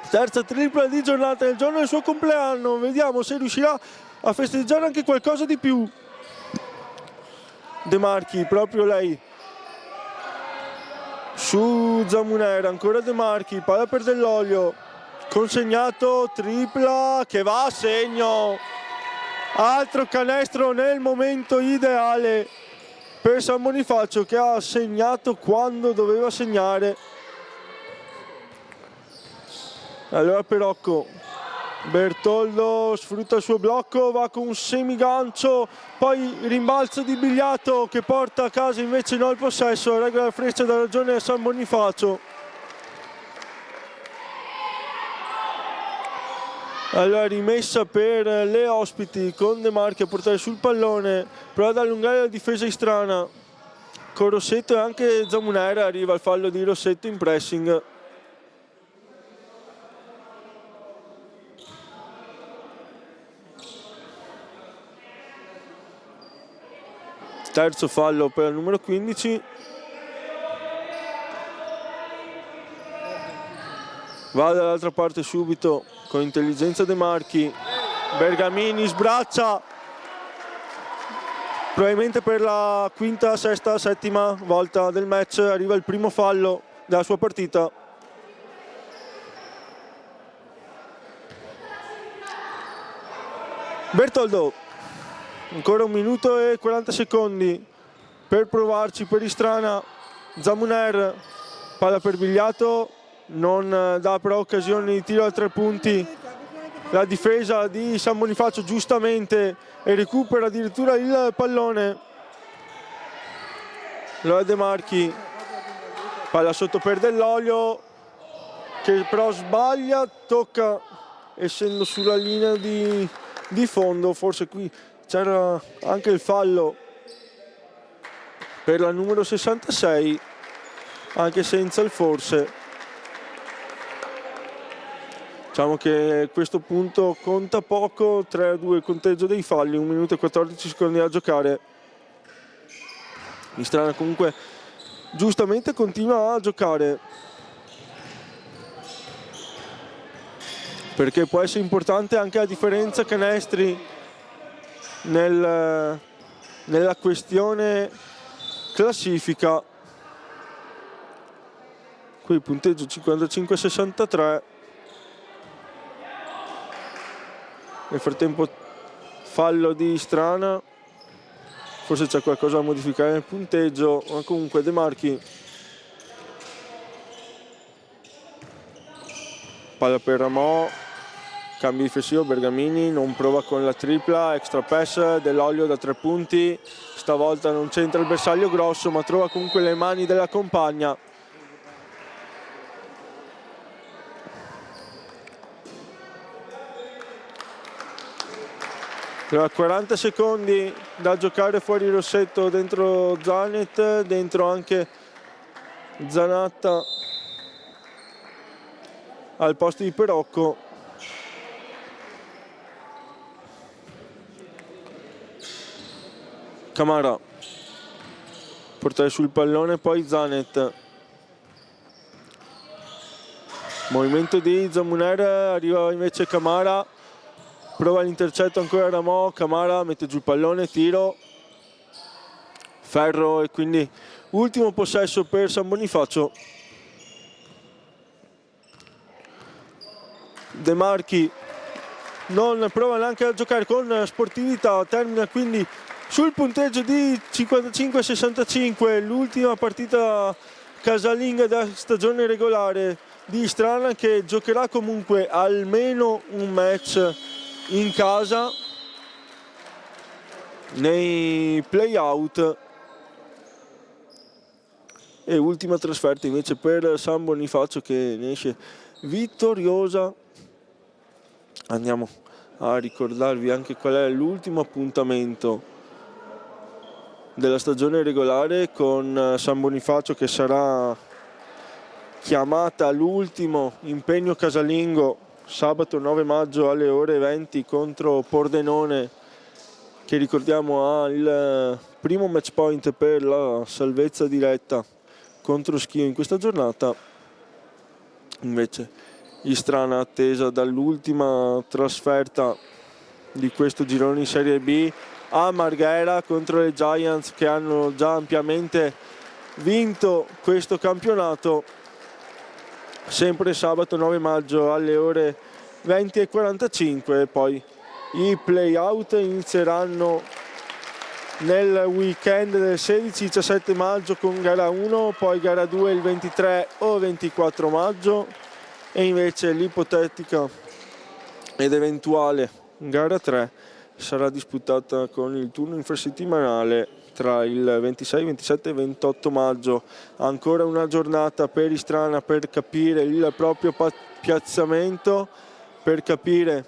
A: Terza tripla di giornata nel giorno del suo compleanno, vediamo se riuscirà a festeggiare anche qualcosa di più. De Marchi, proprio lei su Zamuner, ancora De Marchi, palla per Dell'Olio, consegnato, tripla che va a segno, altro canestro nel momento ideale per San Bonifacio, che ha segnato quando doveva segnare. Allora Perocco, Bertoldo sfrutta il suo blocco, va con un semigancio, poi rimbalzo di Bigliato che porta a casa invece no il possesso, regola la freccia da ragione a San Bonifacio. Allora rimessa per le ospiti con De Marchi a portare sul pallone, prova ad allungare la difesa Istrana con Rossetto e anche Zamuner, arriva il fallo di Rossetto in pressing. Terzo fallo per il numero 15. Va dall'altra parte subito con intelligenza De Marchi. Bergamini sbraccia. Probabilmente per la quinta, sesta, settima volta del match arriva il primo fallo della sua partita. Bertoldo. Ancora 1 minuto e 40 secondi per provarci per Istrana. Zamuner, palla per Bigliato, non dà però occasione di tiro a 3 punti. La difesa di San Bonifacio giustamente e recupera addirittura il pallone. Allora De Marchi, palla sotto per Dell'Olio che però sbaglia, tocca essendo sulla linea di fondo, forse qui c'era anche il fallo per la numero 66, anche senza il forse. Diciamo che a questo punto conta poco, 3-2 il conteggio dei falli, 1 minuto e 14 secondi da giocare. Istrana comunque giustamente continua a giocare. perché può essere importante anche la differenza canestri nella questione classifica. Qui punteggio 55-63. Nel frattempo fallo di Strana, forse c'è qualcosa da modificare nel punteggio, ma comunque De Marchi, palla per Ramò, cambio difensivo, Bergamini non prova con la tripla, extra pass dell'Olio da 3 punti, stavolta non c'entra il bersaglio grosso ma trova comunque le mani della compagna. Tra 40 secondi da giocare fuori Rossetto, dentro Zanet, dentro anche Zanatta al posto di Perocco. Camara, portare sul pallone, poi Zanet. Movimento di Zamuner, arriva invece Camara. Prova l'intercetto ancora Ramò, Camara mette giù il pallone, tiro, ferro, e quindi ultimo possesso per San Bonifacio. De Marchi non prova neanche a giocare con sportività, termina quindi sul punteggio di 55-65, l'ultima partita casalinga della stagione regolare di Strana, che giocherà comunque almeno un match in casa nei play-out. E ultima trasferta invece per San Bonifacio, che ne esce vittoriosa. Andiamo a ricordarvi anche qual è l'ultimo appuntamento della stagione regolare con San Bonifacio, che sarà chiamata all'ultimo impegno casalingo sabato 9 maggio alle ore 20 contro Pordenone, che ricordiamo ha il primo match point per la salvezza diretta contro Schio in questa giornata. Invece Istrana, attesa dall'ultima trasferta di questo girone in Serie B, a Marghera contro le Giants, che hanno già ampiamente vinto questo campionato, sempre sabato 9 maggio alle ore 20:45. Poi i play-out inizieranno nel weekend del 16-17 maggio con gara 1, poi gara 2 il 23 o 24 maggio, e invece l'ipotetica ed eventuale gara 3 sarà disputata con il turno infrasettimanale tra il 26, 27 e 28 maggio. Ancora una giornata per Istrana per capire il proprio piazzamento, per capire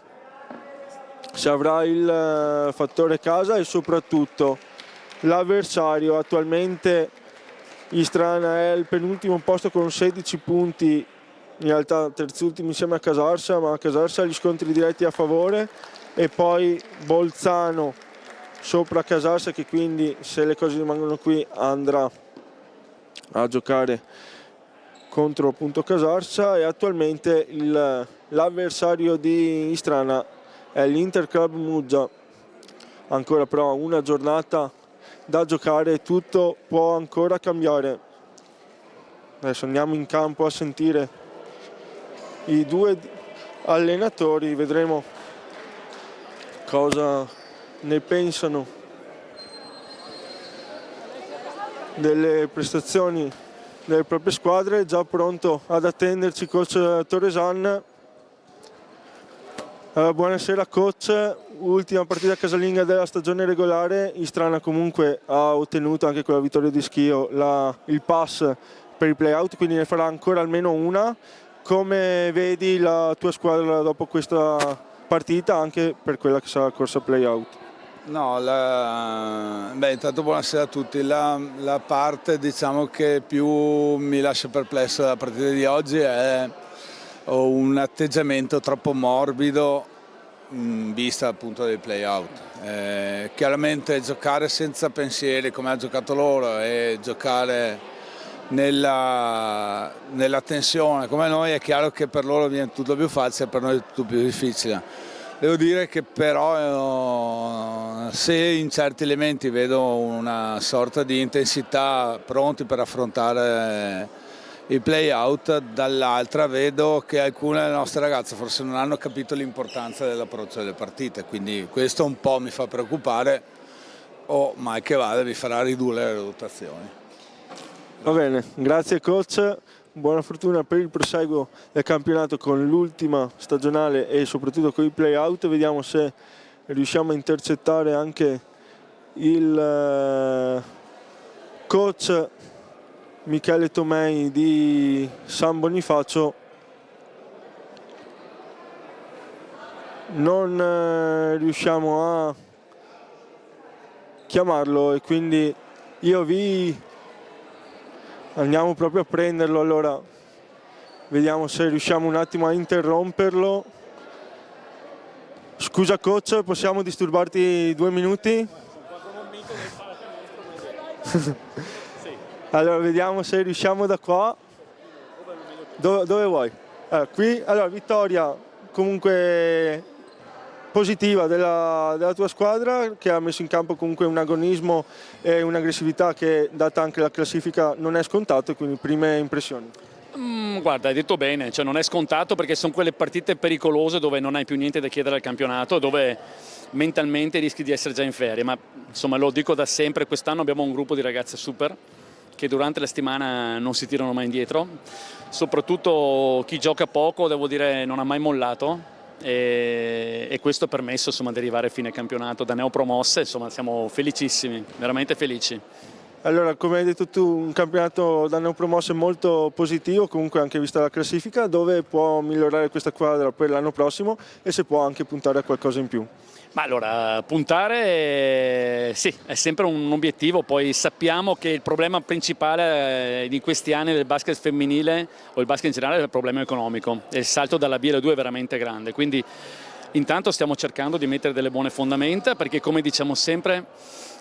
A: se avrà il fattore casa e soprattutto l'avversario. Attualmente Istrana è al penultimo posto con 16 punti, in realtà terzultimo insieme a Casarsa, ma Casarsa ha gli scontri diretti a favore, e poi Bolzano sopra Casarsa, che quindi, se le cose rimangono qui, andrà a giocare contro appunto Casarsa. E attualmente l'avversario di Istrana è l'Interclub Muggia. Ancora però una giornata da giocare, tutto può ancora cambiare. Adesso andiamo in campo a sentire i due allenatori, vedremo cosa ne pensano delle prestazioni delle proprie squadre. Già pronto ad attenderci coach Torresan. Buonasera coach, ultima partita casalinga della stagione regolare. Istrana comunque ha ottenuto anche con la vittoria di Schio il pass per il play-out, quindi ne farà ancora almeno una. Come vedi la tua squadra dopo questa partita, anche per quella che sarà la corsa play-out?
B: No, intanto buonasera a tutti. La parte, diciamo, che più mi lascia perplesso della partita di oggi è un atteggiamento troppo morbido in vista appunto dei play-out. Chiaramente giocare senza pensieri come ha giocato loro e giocare nella tensione come noi. È chiaro che per loro viene tutto più facile, per noi è tutto più difficile. Devo dire che però se in certi elementi vedo una sorta di intensità pronti per affrontare il play out, dall'altra vedo che alcune delle nostre ragazze forse non hanno capito l'importanza dell'approccio delle partite, quindi questo un po' mi fa preoccupare, o mal che vada mi farà ridurre le rotazioni.
A: Va bene, grazie coach, buona fortuna per il proseguo del campionato con l'ultima stagionale e soprattutto con i play out. Vediamo se riusciamo a intercettare anche il coach Michele Tomei di San Bonifacio. Non riusciamo a chiamarlo e quindi andiamo proprio a prenderlo. Allora vediamo se riusciamo un attimo a interromperlo. Scusa coach, possiamo disturbarti 2 minuti? Allora vediamo se riusciamo da qua. Dove vuoi? Qui, allora vittoria comunque positiva della tua squadra, che ha messo in campo comunque un agonismo e un'aggressività che, data anche la classifica, non è scontato, quindi prime impressioni.
C: Guarda, hai detto bene, cioè non è scontato perché sono quelle partite pericolose dove non hai più niente da chiedere al campionato, dove mentalmente rischi di essere già in ferie, ma insomma lo dico da sempre, quest'anno abbiamo un gruppo di ragazze super che durante la settimana non si tirano mai indietro, soprattutto chi gioca poco, devo dire, non ha mai mollato e questo ha permesso insomma di arrivare a fine campionato da neopromosse. Insomma siamo felicissimi, veramente felici.
A: Allora, come hai detto tu, un campionato da neopromosse molto positivo, comunque anche vista la classifica, dove può migliorare questa squadra per l'anno prossimo e se può anche puntare a qualcosa in più?
C: Ma allora, puntare sì, è sempre un obiettivo, poi sappiamo che il problema principale di questi anni del basket femminile o il basket in generale è il problema economico e il salto dalla B alla 2 è veramente grande, quindi intanto stiamo cercando di mettere delle buone fondamenta perché, come diciamo sempre,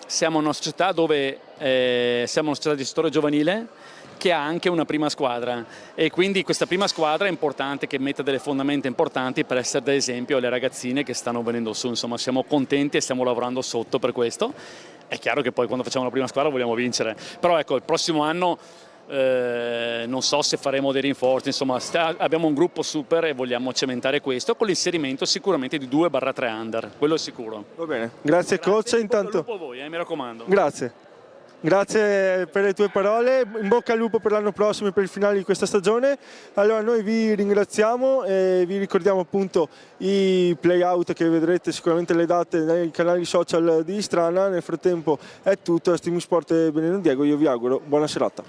C: siamo una società dove siamo una società di settore giovanile che ha anche una prima squadra e quindi questa prima squadra è importante che metta delle fondamenta importanti per essere da esempio alle ragazzine che stanno venendo su. Insomma siamo contenti e stiamo lavorando sotto per questo. È chiaro che poi quando facciamo la prima squadra vogliamo vincere, però ecco, il prossimo anno non so se faremo dei rinforzi, insomma abbiamo un gruppo super e vogliamo cementare questo con l'inserimento sicuramente di 2/3 under, quello è sicuro.
A: Va bene, grazie coach. Intanto
C: a voi, mi raccomando.
A: Grazie per le tue parole, in bocca al lupo per l'anno prossimo e per il finale di questa stagione. Allora noi vi ringraziamo e vi ricordiamo appunto i play-out che vedrete sicuramente le date nei canali social di Istrana. Nel frattempo è tutto, da Streaming Sport e Benedetto Diego, io vi auguro buona serata.